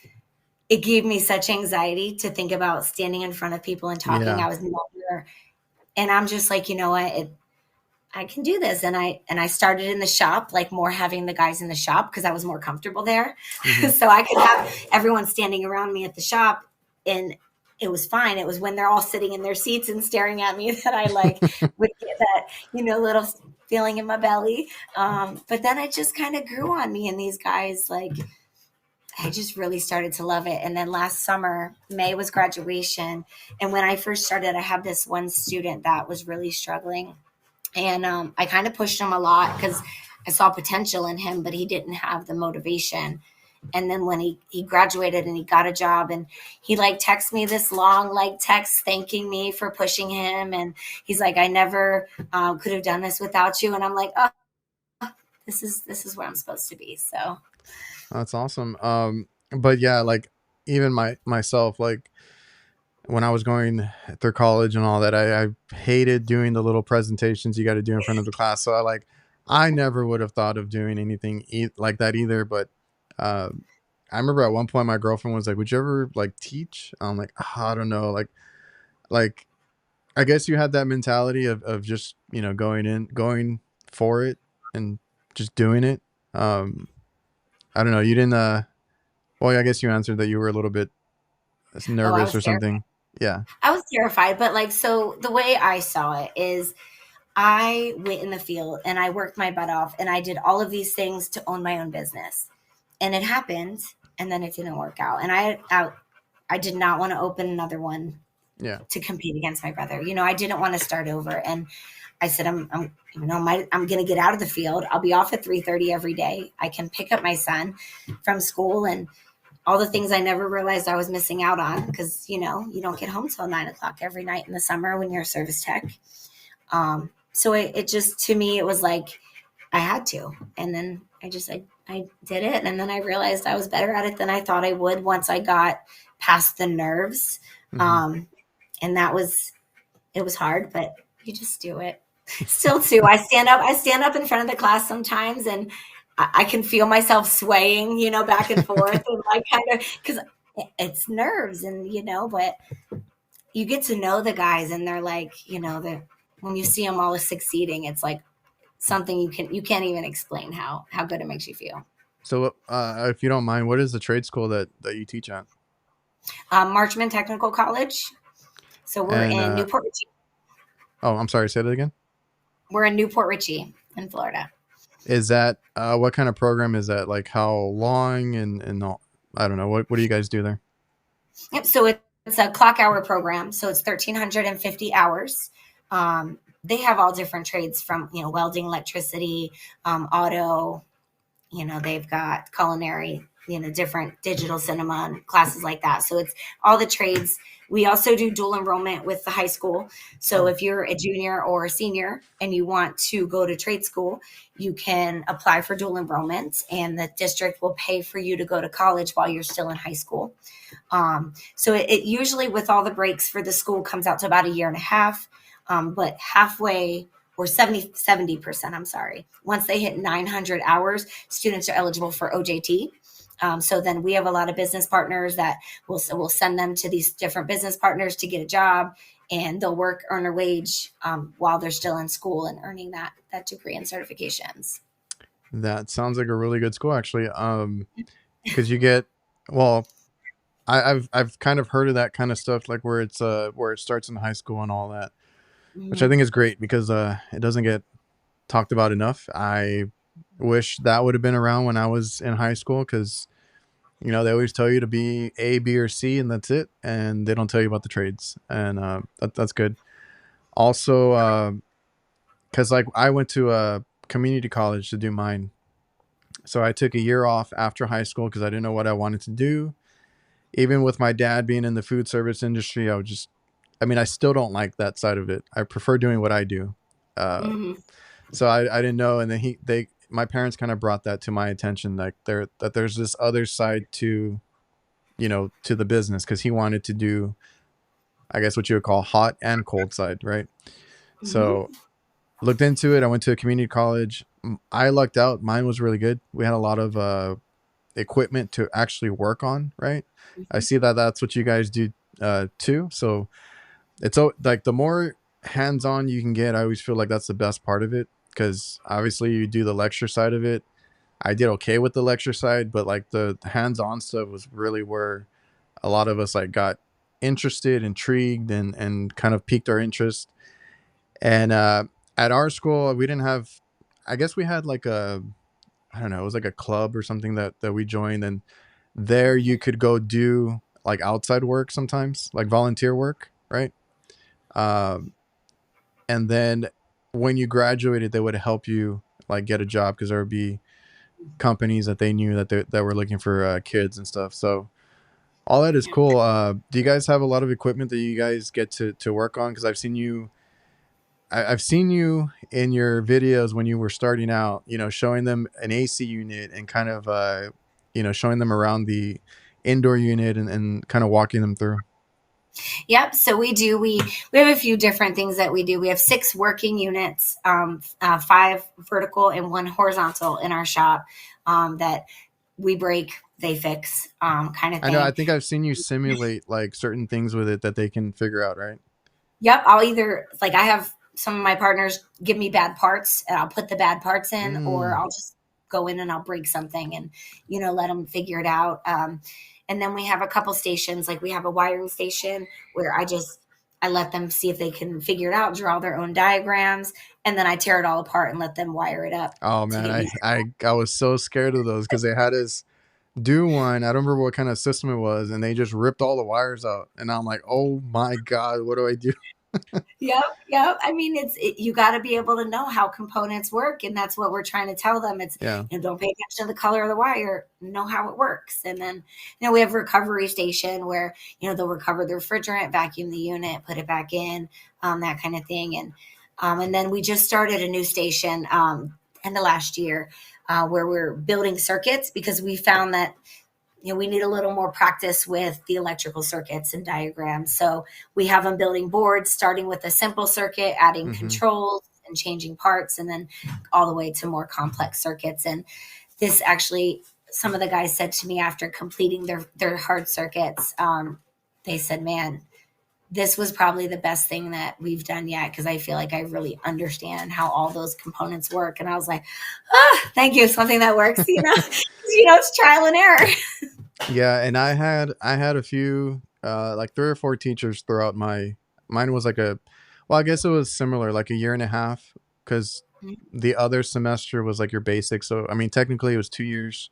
it gave me such anxiety to think about standing in front of people and talking. Yeah. I was never, and I'm just like, you know what? I can do this. And I started in the shop, like more having the guys in the shop because I was more comfortable there. Hmm. So I could have everyone standing around me at the shop, and it was fine. It was when they're all sitting in their seats and staring at me that I like would get that, little feeling in my belly. But then it just kind of grew on me, and these guys, like, I just really started to love it. And then last summer, May was graduation. And when I first started, I had this one student that was really struggling. And I kind of pushed him a lot because I saw potential in him, but he didn't have the motivation. And then when he graduated and he got a job, and he like texted me this long like text thanking me for pushing him. And he's like, I never could have done this without you. And I'm like, oh, this is where I'm supposed to be. So That's awesome. But yeah, like even myself, like when I was going through college and all that, I hated doing the little presentations you got to do in front of the class. So I never would have thought of doing anything like that either. But uh, I remember at one point my girlfriend was like, "Would you ever like teach?" I'm like, "Oh, I don't know." Like I guess you had that mentality of just going for it and just doing it. I don't know. You didn't. Well, I guess you answered that you were a little bit I nervous was or terrified. something. Yeah. I was terrified, but like, so the way I saw it is I went in the field and I worked my butt off and I did all of these things to own my own business. And it happened, and then it didn't work out. And I did not want to open another one Yeah. to compete against my brother. I didn't want to start over. And I said, I'm going to get out of the field. I'll be off at 3:30 every day. I can pick up my son from school and all the things I never realized I was missing out on because, you don't get home till 9 o'clock every night in the summer when you're a service tech. So it just, to me, it was like I had to. And then I did it. And then I realized I was better at it than I thought I would once I got past the nerves. Hmm. And it was hard, but you just do it. Still too, I stand up in front of the class sometimes and I can feel myself swaying, back and forth and like kind of because it's nerves but you get to know the guys and they're like, that when you see them all succeeding, it's like something you can't even explain how good it makes you feel. So, if you don't mind, what is the trade school that you teach at? Marchman Technical College. So we're And in Newport Richey. oh, I'm sorry, say that again. We're in Newport Richey in Florida. Is that what kind of program is that? Like how long and all, I don't know. What do you guys do there? Yep. So it's a clock hour program. So it's 1,350 hours. They have all different trades from, welding, electricity, auto, they've got culinary, different digital cinema and classes like that. So it's all the trades. We also do dual enrollment with the high school. So Oh, if you're a junior or a senior and you want to go to trade school, you can apply for dual enrollment and the district will pay for you to go to college while you're still in high school. So it usually, with all the breaks for the school, comes out to about a year and a half. But halfway or 70%, I'm sorry. Once they hit 900 hours, students are eligible for OJT. So then we have a lot of business partners that will send them to these different business partners to get a job, and they'll earn a wage while they're still in school and earning that degree and certifications. that sounds like a really good school actually. Because you get well, I've kind of heard of that kind of stuff, like where it starts in high school and all that, which I Mhm. think is great because it doesn't get talked about enough. I wish that would have been around when I was in high school because they always tell you to be A, B, or C, and that's it, and they don't tell you about the trades, and that's good. Also, because like I went to a community college to do mine, so I took a year off after high school because I didn't know what I wanted to do. Even with my dad being in the food service industry, I mean, I still don't like that side of it. I prefer doing what I do. Uh, Mhm. so I didn't know, and then my parents kind of brought that to my attention, like there's this other side to the business because he wanted to do, I guess, what you would call hot and cold side, right? Mhm. So looked into it. I went to a community college. I lucked out. Mine was really good. We had a lot of equipment to actually work on, right? I Mhm. see that that's what you guys do too. So like the more. hands-on you can get, I always feel like that's the best part of it, because obviously you do the lecture side of it. I did okay with the lecture side, but like the hands-on stuff was really where a lot of us like got interested, intrigued, and kind of piqued our interest. And at our school, we didn't have. I guess we had like a, I don't know, it was like a club or something that we joined, and there you could go do like outside work sometimes, like volunteer work, right? Um, and then when you graduated, they would help you like get a job, because there would be companies that they knew that were looking for kids and stuff. So all that is cool. Do you guys have a lot of equipment that you guys get to work on? Because I've seen you in your videos when you were starting out, showing them an AC unit and kind of, showing them around the indoor unit, and kind of walking them through. Yep. So we have a few different things that we do. We have 6 working units, 5 vertical and 1 horizontal in our shop, that we break, they fix, kind of I know. I thing. think I've seen you simulate like certain things with it that they can figure out, right? Yep. I'll either, like, I have some of my partners give me bad parts and I'll put the bad parts in, or Mm. I'll just go in and I'll break something and, let them figure it out. And then we have a couple stations, like we have a wiring station where I let them see if they can figure it out, draw their own diagrams, and then I tear it all apart and let them wire it up Oh to man, get me. I was so scared of those because they had us do one. I don't remember what kind of system it was, and they just ripped all the wires out. And I'm like, oh my god, what do I do? Yep, yep. I mean, you got to be able to know how components work, and that's what we're trying to tell them. It's, Yeah. don't pay attention to the color of the wire, know how it works. And then, we have a recovery station where, they'll recover the refrigerant, vacuum the unit, put it back in, that kind of thing. And then we just started a new station, end of last year, where we're building circuits, because we found that we need a little more practice with the electrical circuits and diagrams. So we have them building boards, starting with a simple circuit, adding Hmm. controls and changing parts, and then all the way to more complex circuits. And this actually, some of the guys said to me after completing their hard circuits, they said, "Man, this was probably the best thing that we've done yet, because I feel like I really understand how all those components work." And I was like, thank you, something that works, it's trial and error. Yeah, and I had a few, like 3 or 4 teachers throughout my. Mine was like well, I guess it was similar, like a year and a half, because the other semester was like your basics. So I mean, technically it was 2 years,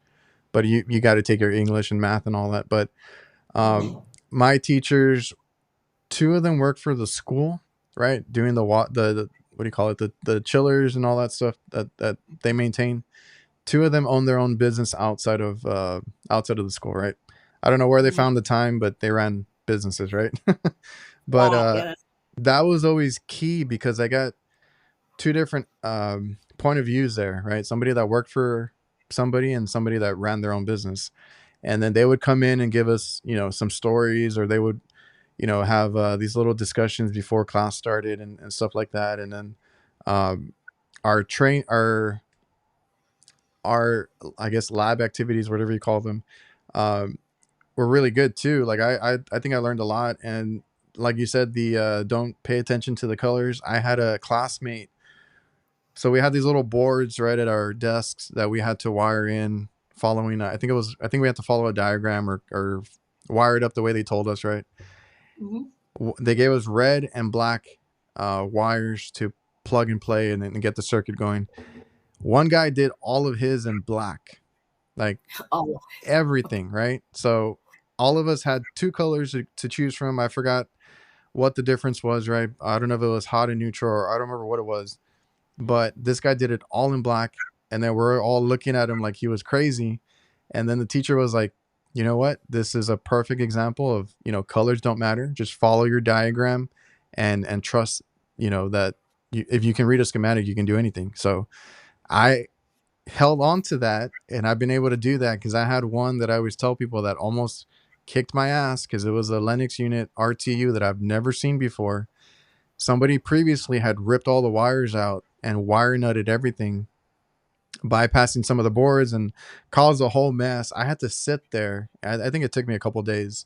but you got to take your English and math and all that. But um, my teachers, 2 of them work for the school, right? Doing the what do you call it, the chillers and all that stuff that they maintain. 2 of them own their own business outside of the school, right? I don't know where they found the time, but they ran businesses, right? But Yeah, yeah. that was always key, because I got 2 different point of views there, right? Somebody that worked for somebody, and somebody that ran their own business. And then they would come in and give us, some stories, or they would, have these little discussions before class started, and stuff like that. And then um, our train, our I guess lab activities, whatever you call them, um, were really good too. Like I think I learned a lot. And like you said, the don't pay attention to the colors. I had a classmate. So we had these little boards right at our desks that we had to wire in, following. I think we had to follow a diagram, or wire it up the way they told us. Right. Mhm. They gave us red and black wires to plug and play, and get the circuit going. One guy did all of his in black, like Oh, everything, right? So all of us had 2 colors to choose from. I forgot what the difference was, right? I don't know if it was hot and neutral, or I don't remember what it was. But this guy did it all in black, and then we're all looking at him like he was crazy. And then the teacher was like, "You know what? This is a perfect example of, colors don't matter. Just follow your diagram, and trust, that if you can read a schematic, you can do anything." So I held on to that, and I've been able to do that, because I had one that I always tell people that almost kicked my ass, because it was a Lennox unit RTU that I've never seen before. Somebody previously had ripped all the wires out and wire nutted everything, bypassing some of the boards, and caused a whole mess. I had to sit there. I think it took me a couple days,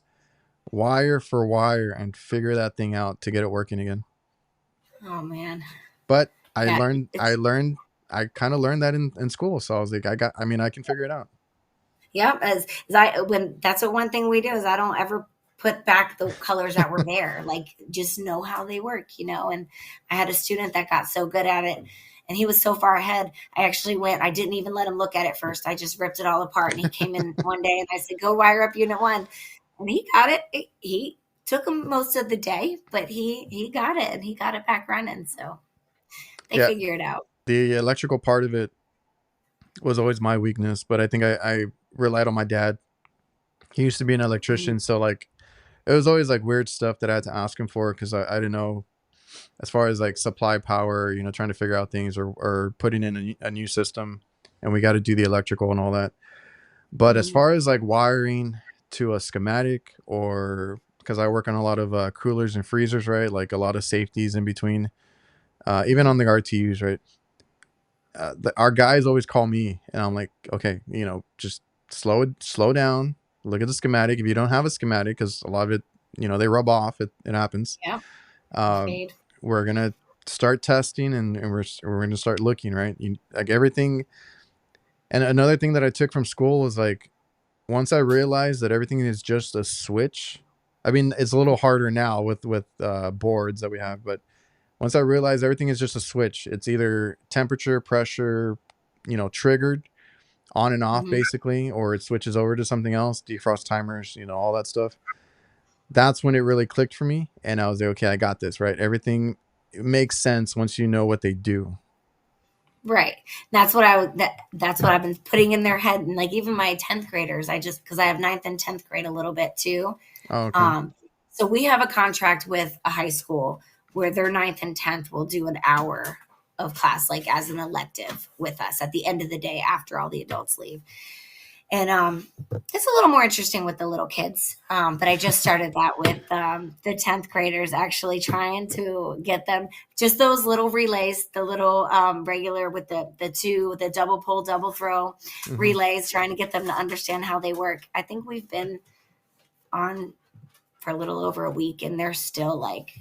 wire for wire, and figure that thing out to get it working again. Oh man. But Yeah. I It's learned, I kind of learned that in school. So I was like, I mean, I can figure it out. yeah. As I when that's what one thing we do is I don't ever put back the colors that were there. Like just know how they work, you know. And I had a student that got so good at it, and he was so far ahead. I actually went. I didn't even let him look at it first. I just ripped it all apart, and he came in one day, and I said, "Go wire up Unit 1," and he got it. He took him most of the day, but he got it, and he got it back running. So they Yeah. figure it out. The electrical part of it was always my weakness, but I think I relied on my dad. He used to be an Mhm. electrician. So like, it was always like weird stuff that I had to ask him for because I didn't know as far as like supply power, you know, trying to figure out things or putting in a new system, and we got to do the electrical and all that. But as Mhm. far as like wiring to a schematic, or because I work on a lot of coolers and freezers, right? Like a lot of safeties in between, even on the RTUs, right? Our guys always call me, and I'm like, okay, you know, just slow down. Look at the schematic. If you don't have a schematic, because a lot of it, you know, they rub off. It happens. Yeah. They Um, fade. we're gonna start testing, and we're gonna start looking, right. Like everything. And another thing that I took from school was like, once I realized that everything is just a switch. I mean, it's a little harder now with boards that we have, but once I realized everything is just a switch, it's either temperature, pressure, you know, triggered on and off Mhm. basically, or it switches over to something else, defrost timers, you know, all that stuff. That's when it really clicked for me, and I was like, okay, I got this, right? Everything makes sense once you know what they do. Right. That's what I've been putting in their head, and like even my 10th graders, I just because I have ninth and 10th grade a little bit too. Oh, okay. Um, so we have a contract with a high school where their ninth and 10th will do an hour of class, like as an elective with us at the end of the day after all the adults leave. And it's a little more interesting with the little kids. But I just started that with the 10th graders, actually trying to get them just those little relays, the little regular with the double pull, double throw Hmm. relays, trying to get them to understand how they work. I think we've been on for a little over a week, and they're still like,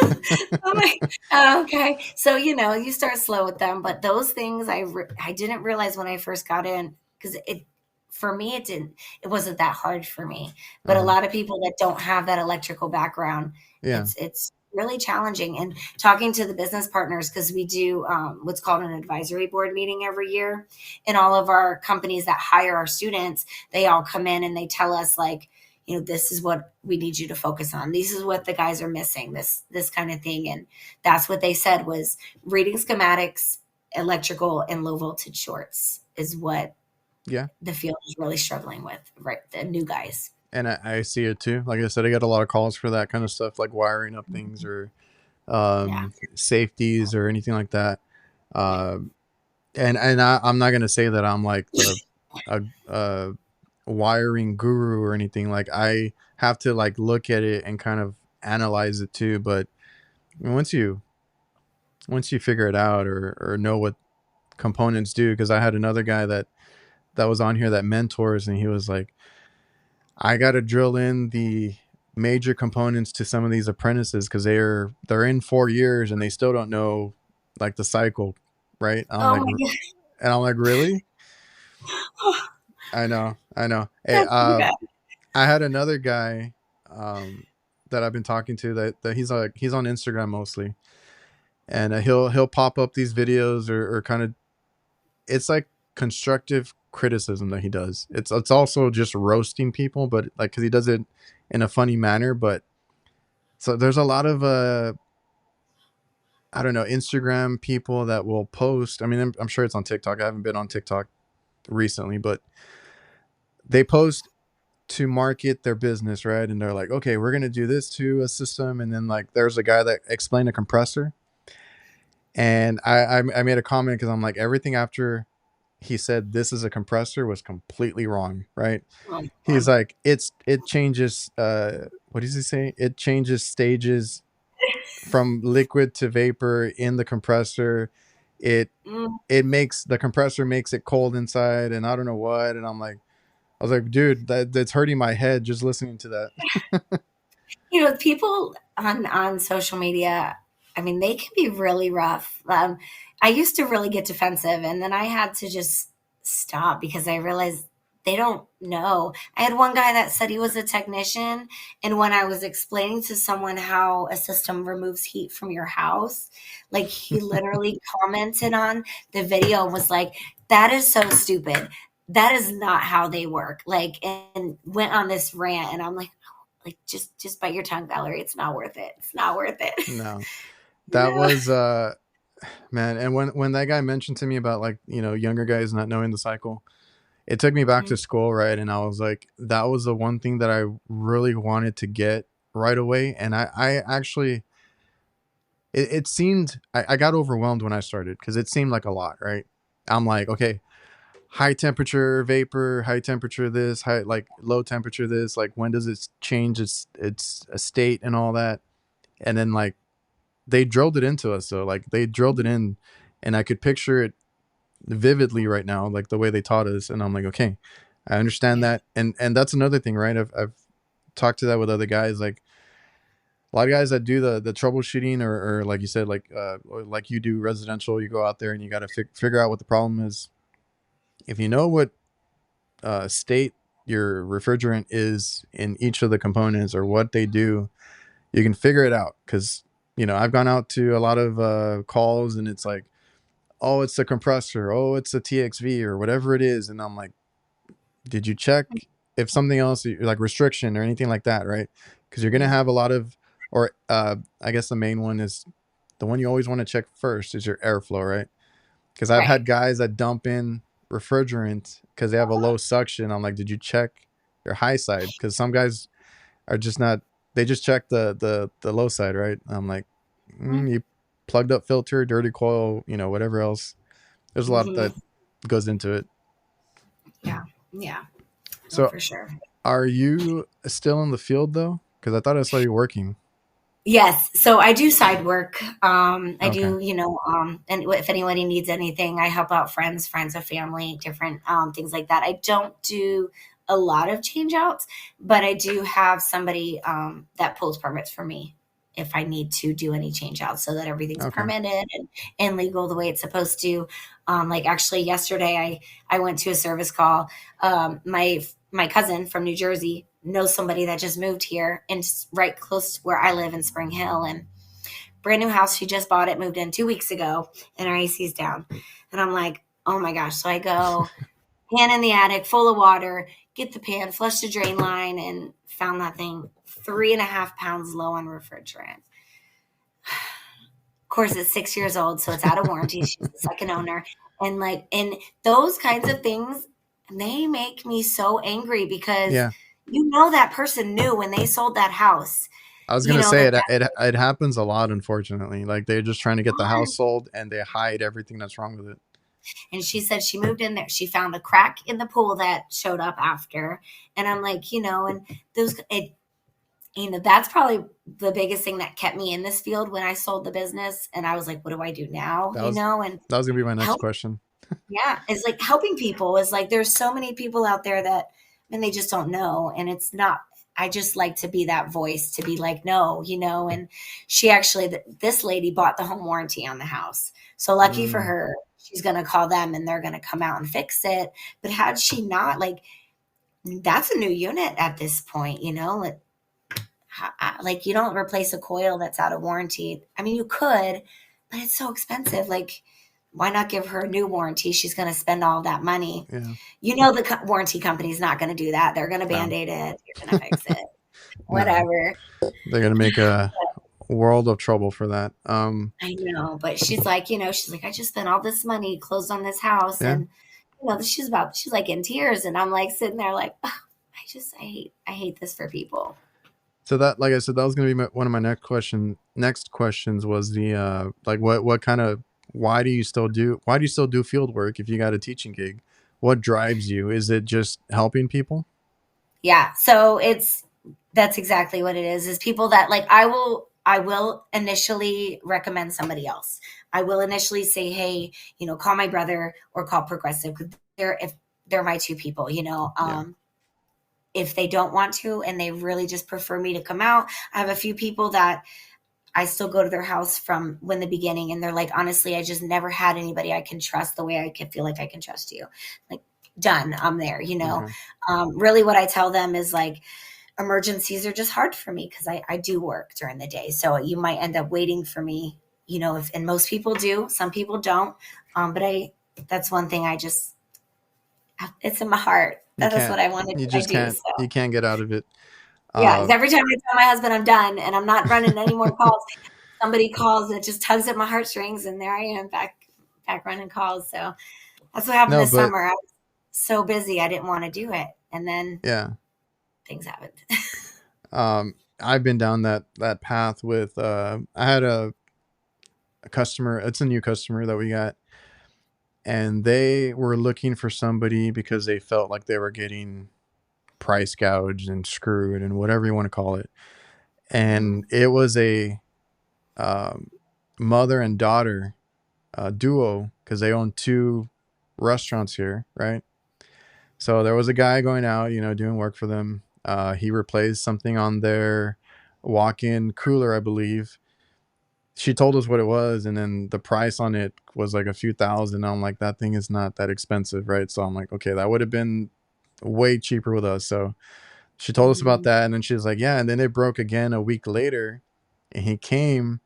I'm like, oh, okay. So, you know, you start slow with them, but those things I didn't realize when I first got in because for me, it wasn't that hard for me. But a Uh-huh. lot of people that don't have that electrical background, Yeah. it's really challenging. And talking to the business partners, because we do what's called an advisory board meeting every year. And all of our companies that hire our students, they all come in and they tell us like, you know, this is what we need you to focus on, this is what the guys are missing, this kind of thing. And that's what they said was reading schematics, electrical, and low voltage shorts is what Yeah. the field is really struggling with, right? The new guys. And I see it too. Like I said, I get a lot of calls for that kind of stuff, like wiring up things or Yeah. safeties or anything like that. Yeah. Um, and I'm not gonna say that I'm like a wiring guru or anything. Like I have to like look at it and kind of analyze it too. But once you figure it out or know what components do, because I had another guy that was on here that mentors, and he was like, I got to drill in the major components to some of these apprentices because they're in 4 years and they still don't know like the cycle, right? Oh my god. And I'm like, really? I know. Hey, That's so good. I had another guy that I've been talking to that he's on Instagram mostly, and he'll pop up these videos or kind of, it's like constructive criticism that he does. It's also just roasting people, but like because he does it in a funny manner. But so there's a lot of I don't know, Instagram people that will post. I mean, I'm sure it's on TikTok. I haven't been on TikTok recently, but they post to market their business, right? And they're like, okay, we're gonna do this to a system, and then like there's a guy that explained a compressor, and I made a comment because I'm like, everything after he said this is a compressor was completely wrong, right? Oh, He's like, it changes what does he say? It changes stages from liquid to vapor in the compressor. It mm. it makes the compressor makes it cold inside and I don't know what. And I'm like, I was like, dude, that's hurting my head just listening to that. You know, people on social media, I mean, they can be really rough. I used to really get defensive, and then I had to just stop because I realized they don't know. I had one guy that said he was a technician, and when I was explaining to someone how a system removes heat from your house, like he literally commented on the video and was like, "That is so stupid. That is not how they work." Like, and went on this rant, and I'm like, just bite your tongue, Valerie. It's not worth it. It's not worth it. No, that Yeah. was man. And when that guy mentioned to me about, like, you know, younger guys not knowing the cycle, it took me back to school, right? And I was like, that was the one thing that I really wanted to get right away. And I actually, it seemed, I got overwhelmed when I started because it seemed like a lot, right? I'm like, okay, high temperature vapor, high temperature this, high, like low temperature this, like when does it change its a state and all that. And then like they drilled it into us, though. Like they drilled it in, and I could picture it vividly right now, like the way they taught us. And I'm like, okay, I understand Yeah. that. And that's another thing, right? I've talked to that with other guys. Like a lot of guys that do the troubleshooting, or like you said, or like you do residential, you go out there and you got to figure out what the problem is. If you know what state your refrigerant is in each of the components or what they do, you can figure it out. Because, you know, I've gone out to a lot of calls, and it's like, oh, it's the compressor, oh, it's the TXV or whatever it is. And I'm like, did you check if something else, like restriction or anything like that, right? Because you're going to have a lot of, or I guess the main one is the one you always want to check first is your airflow, right? Because I've Right. had guys that dump in refrigerant because they have a low suction. I'm like, did you check your high side? Because some guys are just not, they just check the low side, right? I'm like, you plugged up filter, dirty coil, you know, whatever else. There's a lot Mm-hmm. that goes into it. Yeah. Yeah. No, So for sure. are you still in the field though? Because I thought I saw you working. Yes. So I do side work. I Okay. do, and if anybody needs anything, I help out friends of family, different things like that. I don't do a lot of change outs, but I do have somebody that pulls permits for me if I need to do any change outs so that everything's Okay. permitted and legal the way it's supposed to. Like actually yesterday I went to a service call. My cousin from New Jersey knows somebody that just moved here and right close to where I live in Spring Hill, and brand new house. She just bought it, moved in 2 weeks ago, and our AC's down. And I'm like, oh my gosh. So I go, pan in the attic, full of water, get the pan, flush the drain line, and found that thing 3.5 pounds low on refrigerant. Of course, it's 6 years old, so it's out of warranty. She's the second owner. And those kinds of things, they make me so angry because Yeah. that person knew when they sold that house, I was gonna say that it happens a lot, unfortunately. Like they're just trying to get the that. house sold and they hide everything that's wrong with it. And she said she moved in there. She found a crack in the pool that showed up after. And I'm like, and that's probably the biggest thing that kept me in this field when I sold the business. And I was like, what do I do now? That was And that was gonna be my next help. question. Yeah. It's like helping people is like, there's so many people out there that, and they just don't know. And it's not, I just like to be that voice to be like, no, and she actually, this lady bought the home warranty on the house. So lucky for Mm, her, she's going to call them and they're going to come out and fix it. But had she not, like, that's a new unit at this point, like you don't replace a coil that's out of warranty. I mean, you could, but it's so expensive. Like, why not give her a new warranty? She's going to spend all that money. yeah. The warranty company's not going to do that. They're going to No. band-aid it. You're going to fix it. No. Whatever. They're gonna make a world of trouble for that. I know, but she's like, I just spent all this money, closed on this house, Yeah. and she's like in tears, and I'm like sitting there like, oh, I hate this for people. So that, like I said, that was gonna be one of my next questions was the like what kind of, why do you still do field work if you got a teaching gig? What drives you? Is it just helping people? Yeah, so that's exactly what it is people that like I will initially recommend somebody else. I will initially say, hey, call my brother or call Progressive because they're my two people, Yeah. if they don't want to and they really just prefer me to come out. I have a few people that I still go to their house from when the beginning, and they're like, honestly, I just never had anybody I can trust the way I can feel like I can trust you. Like, done, I'm there, you know. Okay. Really what I tell them is like, emergencies are just hard for me because I do work during the day. So you might end up waiting for me, you know, if, and most people do, some people don't. But that's one thing it's in my heart. You That is can't. what I want to You I just do. can't. So You can't get out of it. yeah, 'cause Um, every time I tell my husband I'm done and I'm not running any more calls, somebody calls and it just tugs at my heartstrings, and there I am back running calls. So that's what happened no, this but summer. I was so busy I didn't want to do it, and then yeah. things happened. I've been down that path with. I had a customer. It's a new customer that we got, and they were looking for somebody because they felt like they were getting price gouged and screwed and whatever you want to call it. And Mhm. it was a um, mother and daughter duo because they own two restaurants here, right? So there was a guy going out, doing work for them. He replaced something on their walk-in cooler, I believe. She told us what it was, and then the price on it was like a few thousand. I'm like, that thing is not that expensive, right? So I'm like, okay, that would have been way cheaper with us. So she told us about Mhm. that, and then she was like, yeah. And then it broke again a week later, and he came,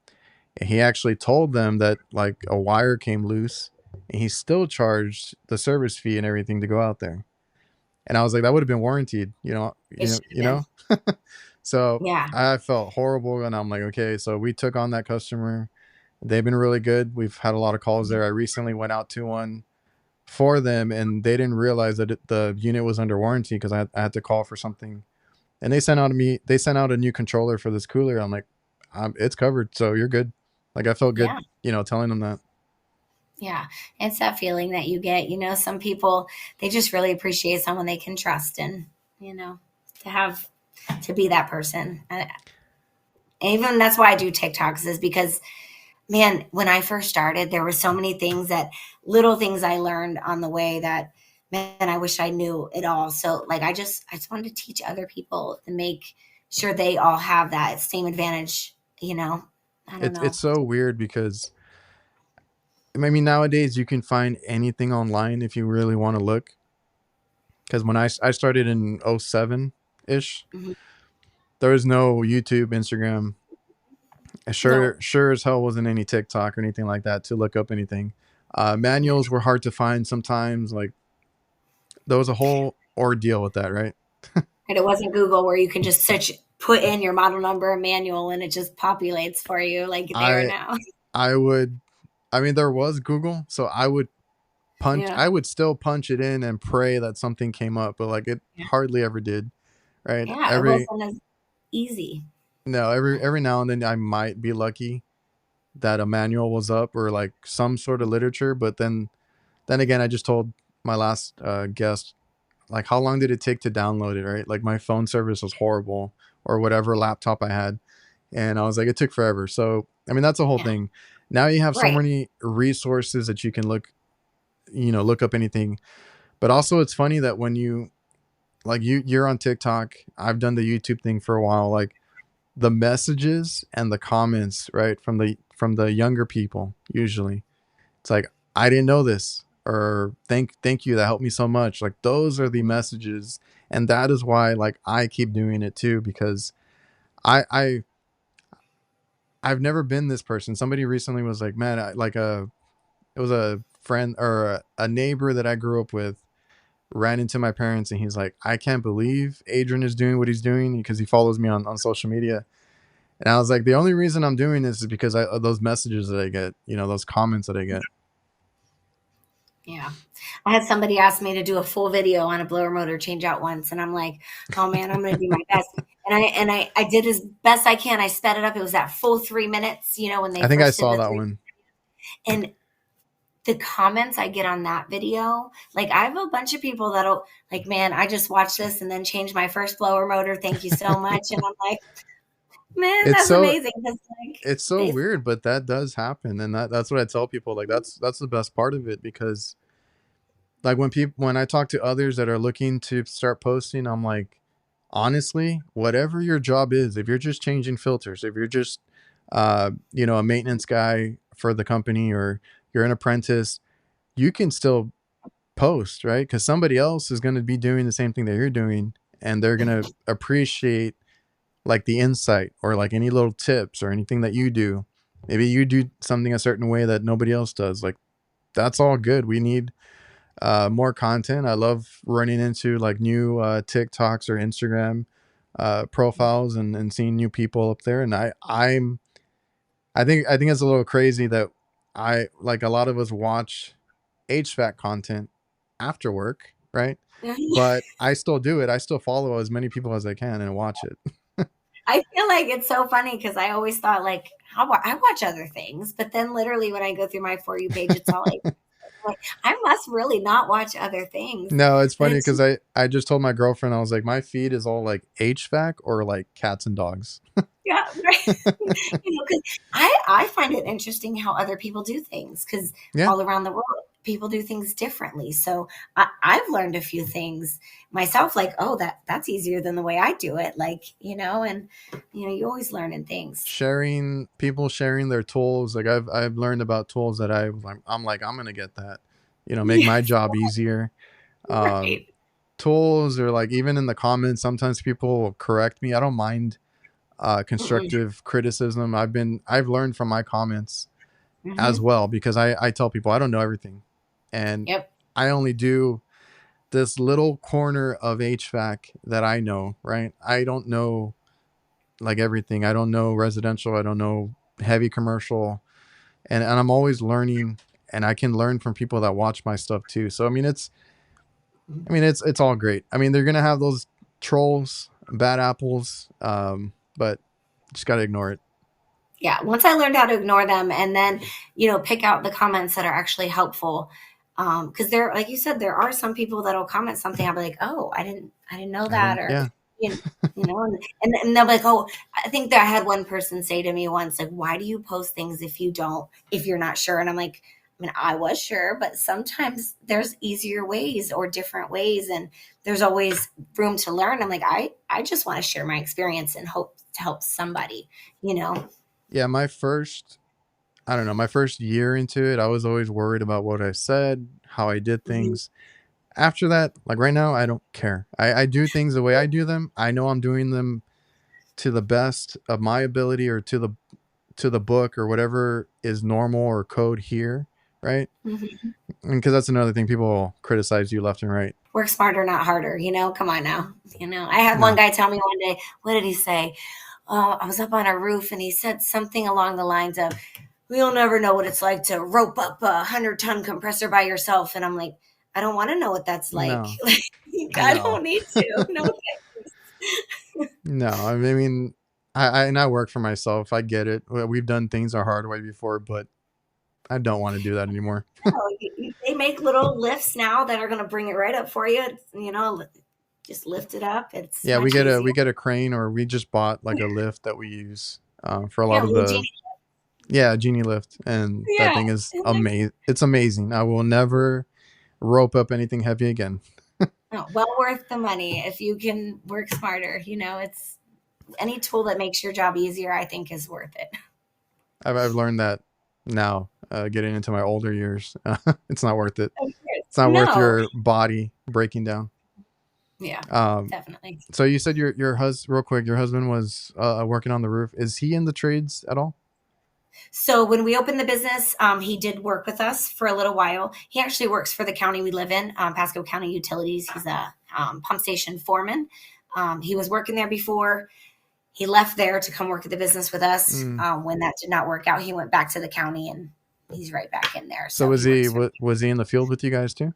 and he actually told them that like a wire came loose, and he still charged the service fee and everything to go out there. And I was like, that would have been warranted, It should have been. So Yeah. I felt horrible, and I'm like, okay. So we took on that customer. They've been really good. We've had a lot of calls there. I recently went out to one for them, and they didn't realize that the unit was under warranty because I had to call for something, and they sent out a new controller for this cooler. I'm like, it's covered, so you're good. Like I felt good, Yeah. telling them that. Yeah. It's that feeling that you get, you know, some people, they just really appreciate someone they can trust, and, you know, to have to be that person. And even that's why I do TikToks, is because, man, when I first started, there were so many things that little things I learned on the way that, man, I wish I knew it all. So like I just wanted to teach other people and make sure they all have that same advantage, you know. I don't It's know. so weird because I mean nowadays you can find anything online if you really want to look. Because when I started in '07 ish, Mhm. there was no YouTube, Instagram. Sure, No. sure as hell wasn't any TikTok or anything like that to look up anything. Manuals were hard to find sometimes. Like there was a whole ordeal with that, right? And it wasn't Google where you can just search, put in your model number and manual, and it just populates for you like there I now. I would. I mean, there was Google, so Yeah. I would still punch it in and pray that something came up, but like it Yeah. hardly ever did, right? Yeah. It wasn't as easy. No, every now and then I might be lucky that a manual was up or like some sort of literature, but then again, I just told my last guest, like, how long did it take to download it, right? Like my phone service was horrible, or whatever laptop I had, and I was like, it took forever. So I mean, that's the whole Yeah. thing. Now you have so Right. many resources that you can look up anything. But also, it's funny that when you're on TikTok, I've done the YouTube thing for a while, like the messages and the comments, right, from the younger people, usually it's like, I didn't know this, or thank you, that helped me so much. Like those are the messages, and that is why like I keep doing it too, because I I've never been this person. Somebody recently was like, man, it was a friend or a neighbor that I grew up with ran into my parents, and he's like, I can't believe Adrian is doing what he's doing, because he follows me on social media. And I was like, the only reason I'm doing this is because of those messages that I get, those comments that I get. Yeah. I had somebody ask me to do a full video on a blower motor change out once, and I'm like, oh man, I'm gonna do my best. And I did as best I can. I sped it up. It was that full 3 minutes, you know, when they I think I first did saw the that three. one. And the comments I get on that video, like I have a bunch of people that'll like, man, I just watched this and then changed my first blower motor. Thank you so much. And I'm like, man, it's that's so amazing. Because like it's so they, weird, but that does happen, and that's what I tell people. Like that's the best part of it, because like when I talk to others that are looking to start posting, I'm like, honestly, whatever your job is, if you're just changing filters, if you're just you know, a maintenance guy for the company, or you're an apprentice, you can still post, right? Because somebody else is going to be doing the same thing that you're doing, and they're going to appreciate like the insight or like any little tips or anything that you do. Maybe you do something a certain way that nobody else does. Like, that's all good. We need more content. I love running into like new TikToks or Instagram profiles, and seeing new people up there. And I think it's a little crazy that I like a lot of us watch HVAC content after work, right? But I still do it. I still follow as many people as I can and watch it. I feel like it's so funny because I always thought like I watch other things, but then literally when I go through my For You page, it's all like I must really not watch other things. No, it's But funny it's because I just told my girlfriend, I was like, my feed is all like HVAC or like cats and dogs. yeah, right. Because I find it interesting how other people do things because Yeah. all around the world people do things differently. So I've learned a few things myself, like oh that's easier than the way I do it, like and you always learn in things. People sharing their tools. Like I've learned about tools that I'm like, I'm gonna get that, make Yeah, my job easier. Um, right. tools, or like even in the comments, sometimes people will correct me. I don't mind Mm-mm. constructive criticism. I've learned from my comments as Hmm. well, because I tell people I don't know everything, and Yep. I only do this little corner of HVAC that I know, right? I don't know like everything. I don't know residential. I don't know heavy commercial, and I'm always learning, and I can learn from people that watch my stuff too. So it's all great. I mean, they're gonna have those trolls, bad apples, but just gotta ignore it. Yeah, once I learned how to ignore them and then, pick out the comments that are actually helpful. Because there, like you said, there are some people that'll comment something. I'll be like, oh, I didn't know I that, didn't. or Yeah. and they'll be like, oh, I think that I had one person say to me once, like, why do you post things if you're not sure? And I'm like, I mean, I was sure, but sometimes there's easier ways or different ways, and there's always room to learn. I'm like, I just want to share my experience and hope to help somebody, you know. Yeah. I don't know, my first year into it, I was always worried about what I said, how I did Mhm. things. After that, like right now, I don't care. I do things the way I do them. I know I'm doing them to the best of my ability, or to the book, or whatever is normal or code here, right? Mhm. Because that's another thing, people will criticize you left and right. Work smarter, not harder. Come on now. I had one No. guy tell me one day, what did he say? I was up on a roof and he said something along the lines of, "You'll never know what it's like to rope up a 100-ton compressor by yourself." And I'm like, I don't want to know what that's like. No. Like, I No. don't need to. No thanks. No. I mean, I work for myself. I get it. We've done things a hard way before, but I don't want to do that anymore. No, they make little lifts now that are going to bring it right up for you. Just lift it up. It's Yeah, we much get a easier. we get a crane, or we just bought like a lift that we use for a Yeah, lot of little the. genie. Yeah, Genie lift, and that Yeah. thing is amazing. It's amazing. I will never rope up anything heavy again. No, well worth the money if you can work smarter. It's any tool that makes your job easier, I think, is worth it. I've learned that now, getting into my older years. It's not worth it. Of course. It's not worth No. your body breaking down. Yeah, Um, definitely. so you said your husband, real quick, your husband was working on the roof. Is he in the trades at all? So when we opened the business, he did work with us for a little while. He actually works for the county we live in, Pasco County Utilities. He's a pump station foreman. He was working there before. He left there to come work at the business with us. Mm. When that did not work out, he went back to the county and he's right back in there. So So he works for was he in the field with you guys too?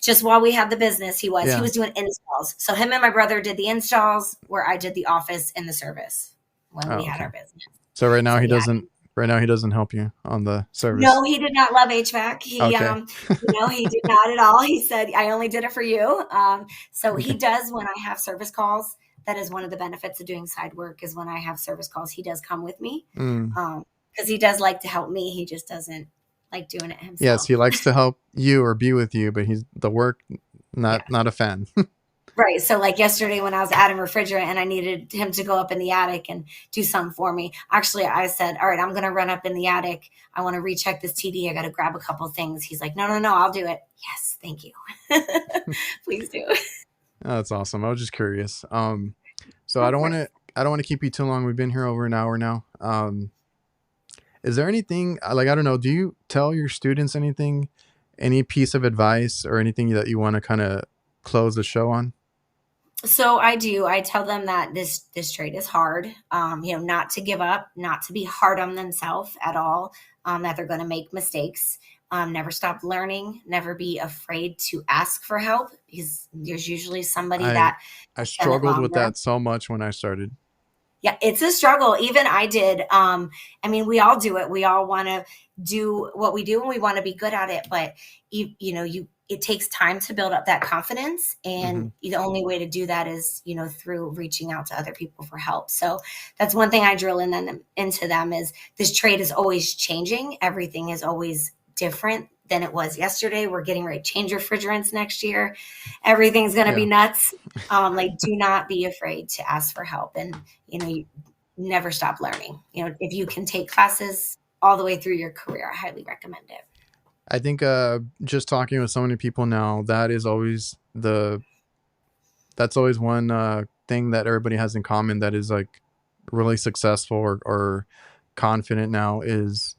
just while we had the business. He Yeah. was doing installs. So him and my brother did the installs where I did the office and the service when we Oh, had okay. our business. So right now So he yeah. doesn't. Right now he doesn't help you on the service. No, he did not love HVAC. Okay. He did not at all. He said, I only did it for you. So he Okay. does when I have service calls. That is one of the benefits of doing side work is when I have service calls, he does come with me. Mm. Because he does like to help me. He just doesn't like doing it Yes, he himself. likes to help you or be with you, but he's the work, Yeah. not a fan. Right. So like yesterday when I was adding refrigerant and I needed him to go up in the attic and do something for me. Actually, I said, all right, I'm going to run up in the attic. I want to recheck this TD. I got to grab a couple things. He's like, no, I'll do it. Yes. Thank you. Please do. Oh, that's awesome. I was just curious. So Of course. I don't want to keep you too long. We've been here over an hour now. Is there anything like, I don't know, do you tell your students anything, any piece of advice or anything that you want to kind of close the show on? So I do. I tell them that this trade is hard. Not to give up, not to be hard on themselves at all. That they're going to make mistakes. Never stop learning. Never be afraid to ask for help because there's usually somebody I that I has done it struggled with longer. that so much when I started. Yeah, it's a struggle. Even I did. I mean, we all do it. We all want to do what we do and we want to be good at it. But it takes time to build up that confidence. Hmm. And the only way to do that is, through reaching out to other people for help. So that's one thing I drill into them is this trade is always changing. Everything is always different than it was yesterday. We're getting ready to change refrigerants next year. Everything's going to be Yeah. nuts. Do not be afraid to ask for help. And, you never stop learning. If you can take classes all the way through your career, I highly recommend it. I think just talking with so many people now, that's always one thing that everybody has in common that is like really successful or confident now is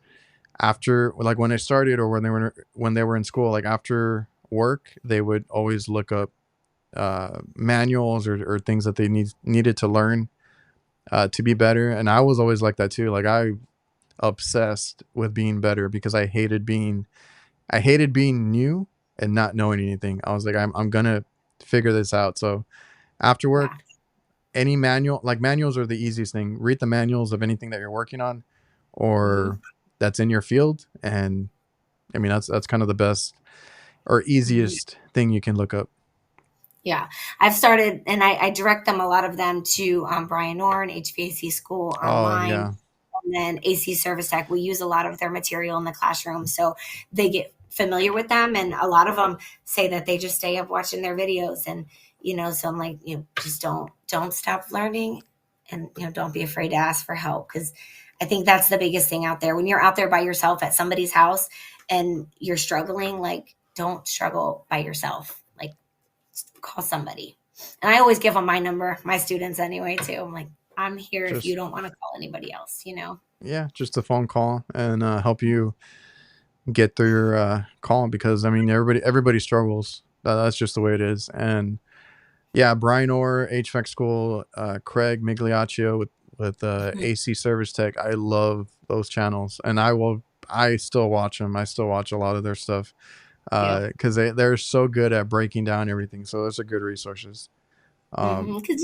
after, like when I started or when they were in school, like after work, they would always look up manuals or things that they needed to learn to be better. And I was always like that too. Like I obsessed with being better because I hated being new and not knowing anything. I was like, I'm gonna figure this out. So after Yeah. work, any manual, like manuals are the easiest thing. Read the manuals of anything that you're working on Hmm. or that's in your field. And I mean, that's kind of the best or easiest thing you can look up. Yeah. I've started, and I direct them, a lot of them, to Brian Orr HVAC school Oh online, yeah. and then AC Service Tech. We use a lot of their material in the classroom, so they get familiar with them. And a lot of them say that they just stay up watching their videos. And so I'm like, just don't stop learning, and don't be afraid to ask for help, because I think that's the biggest thing out there. When you're out there by yourself at somebody's house and you're struggling, like, don't struggle by yourself. Like, call somebody. And I always give them my number, my students anyway, too. I'm like, I'm here if you Just, don't want to call anybody else. yeah, just a phone call and help you get through your call because I mean, everybody struggles. That's just the way it is. And yeah, Brian Orr, HVAC school, Craig Migliaccio with AC Service Tech. I love those channels, and I still watch them. I still watch a lot of their stuff Yep. because they're so good at breaking down everything. So those are good resources. Because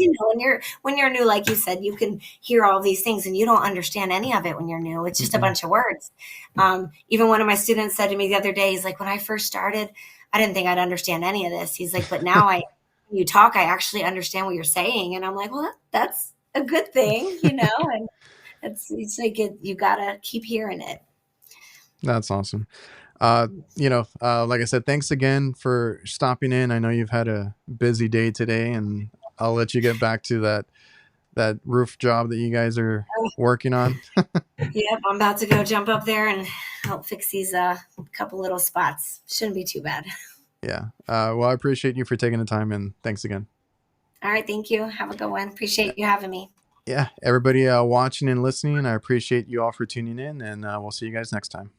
when you're new, like you said, you can hear all these things and you don't understand any of it when you're new. It's just a Mm-mm. bunch of words. Even one of my students said to me the other day, he's like, when I first started, I didn't think I'd understand any of this. He's like, but now when you talk, I actually understand what you're saying, and I'm like, well, that's a good thing. And it's like you gotta keep hearing it. That's awesome. Like I said, thanks again for stopping in. I know you've had a busy day today, and I'll let you get back to that roof job that you guys are working on. Yep, I'm about to go jump up there and help fix these couple little spots. Shouldn't be too bad. Yeah. Well, I appreciate you for taking the time, and thanks again. All right, thank you. Have a good one. Appreciate you having me. Yeah, everybody watching and listening, I appreciate you all for tuning in, and we'll see you guys next time.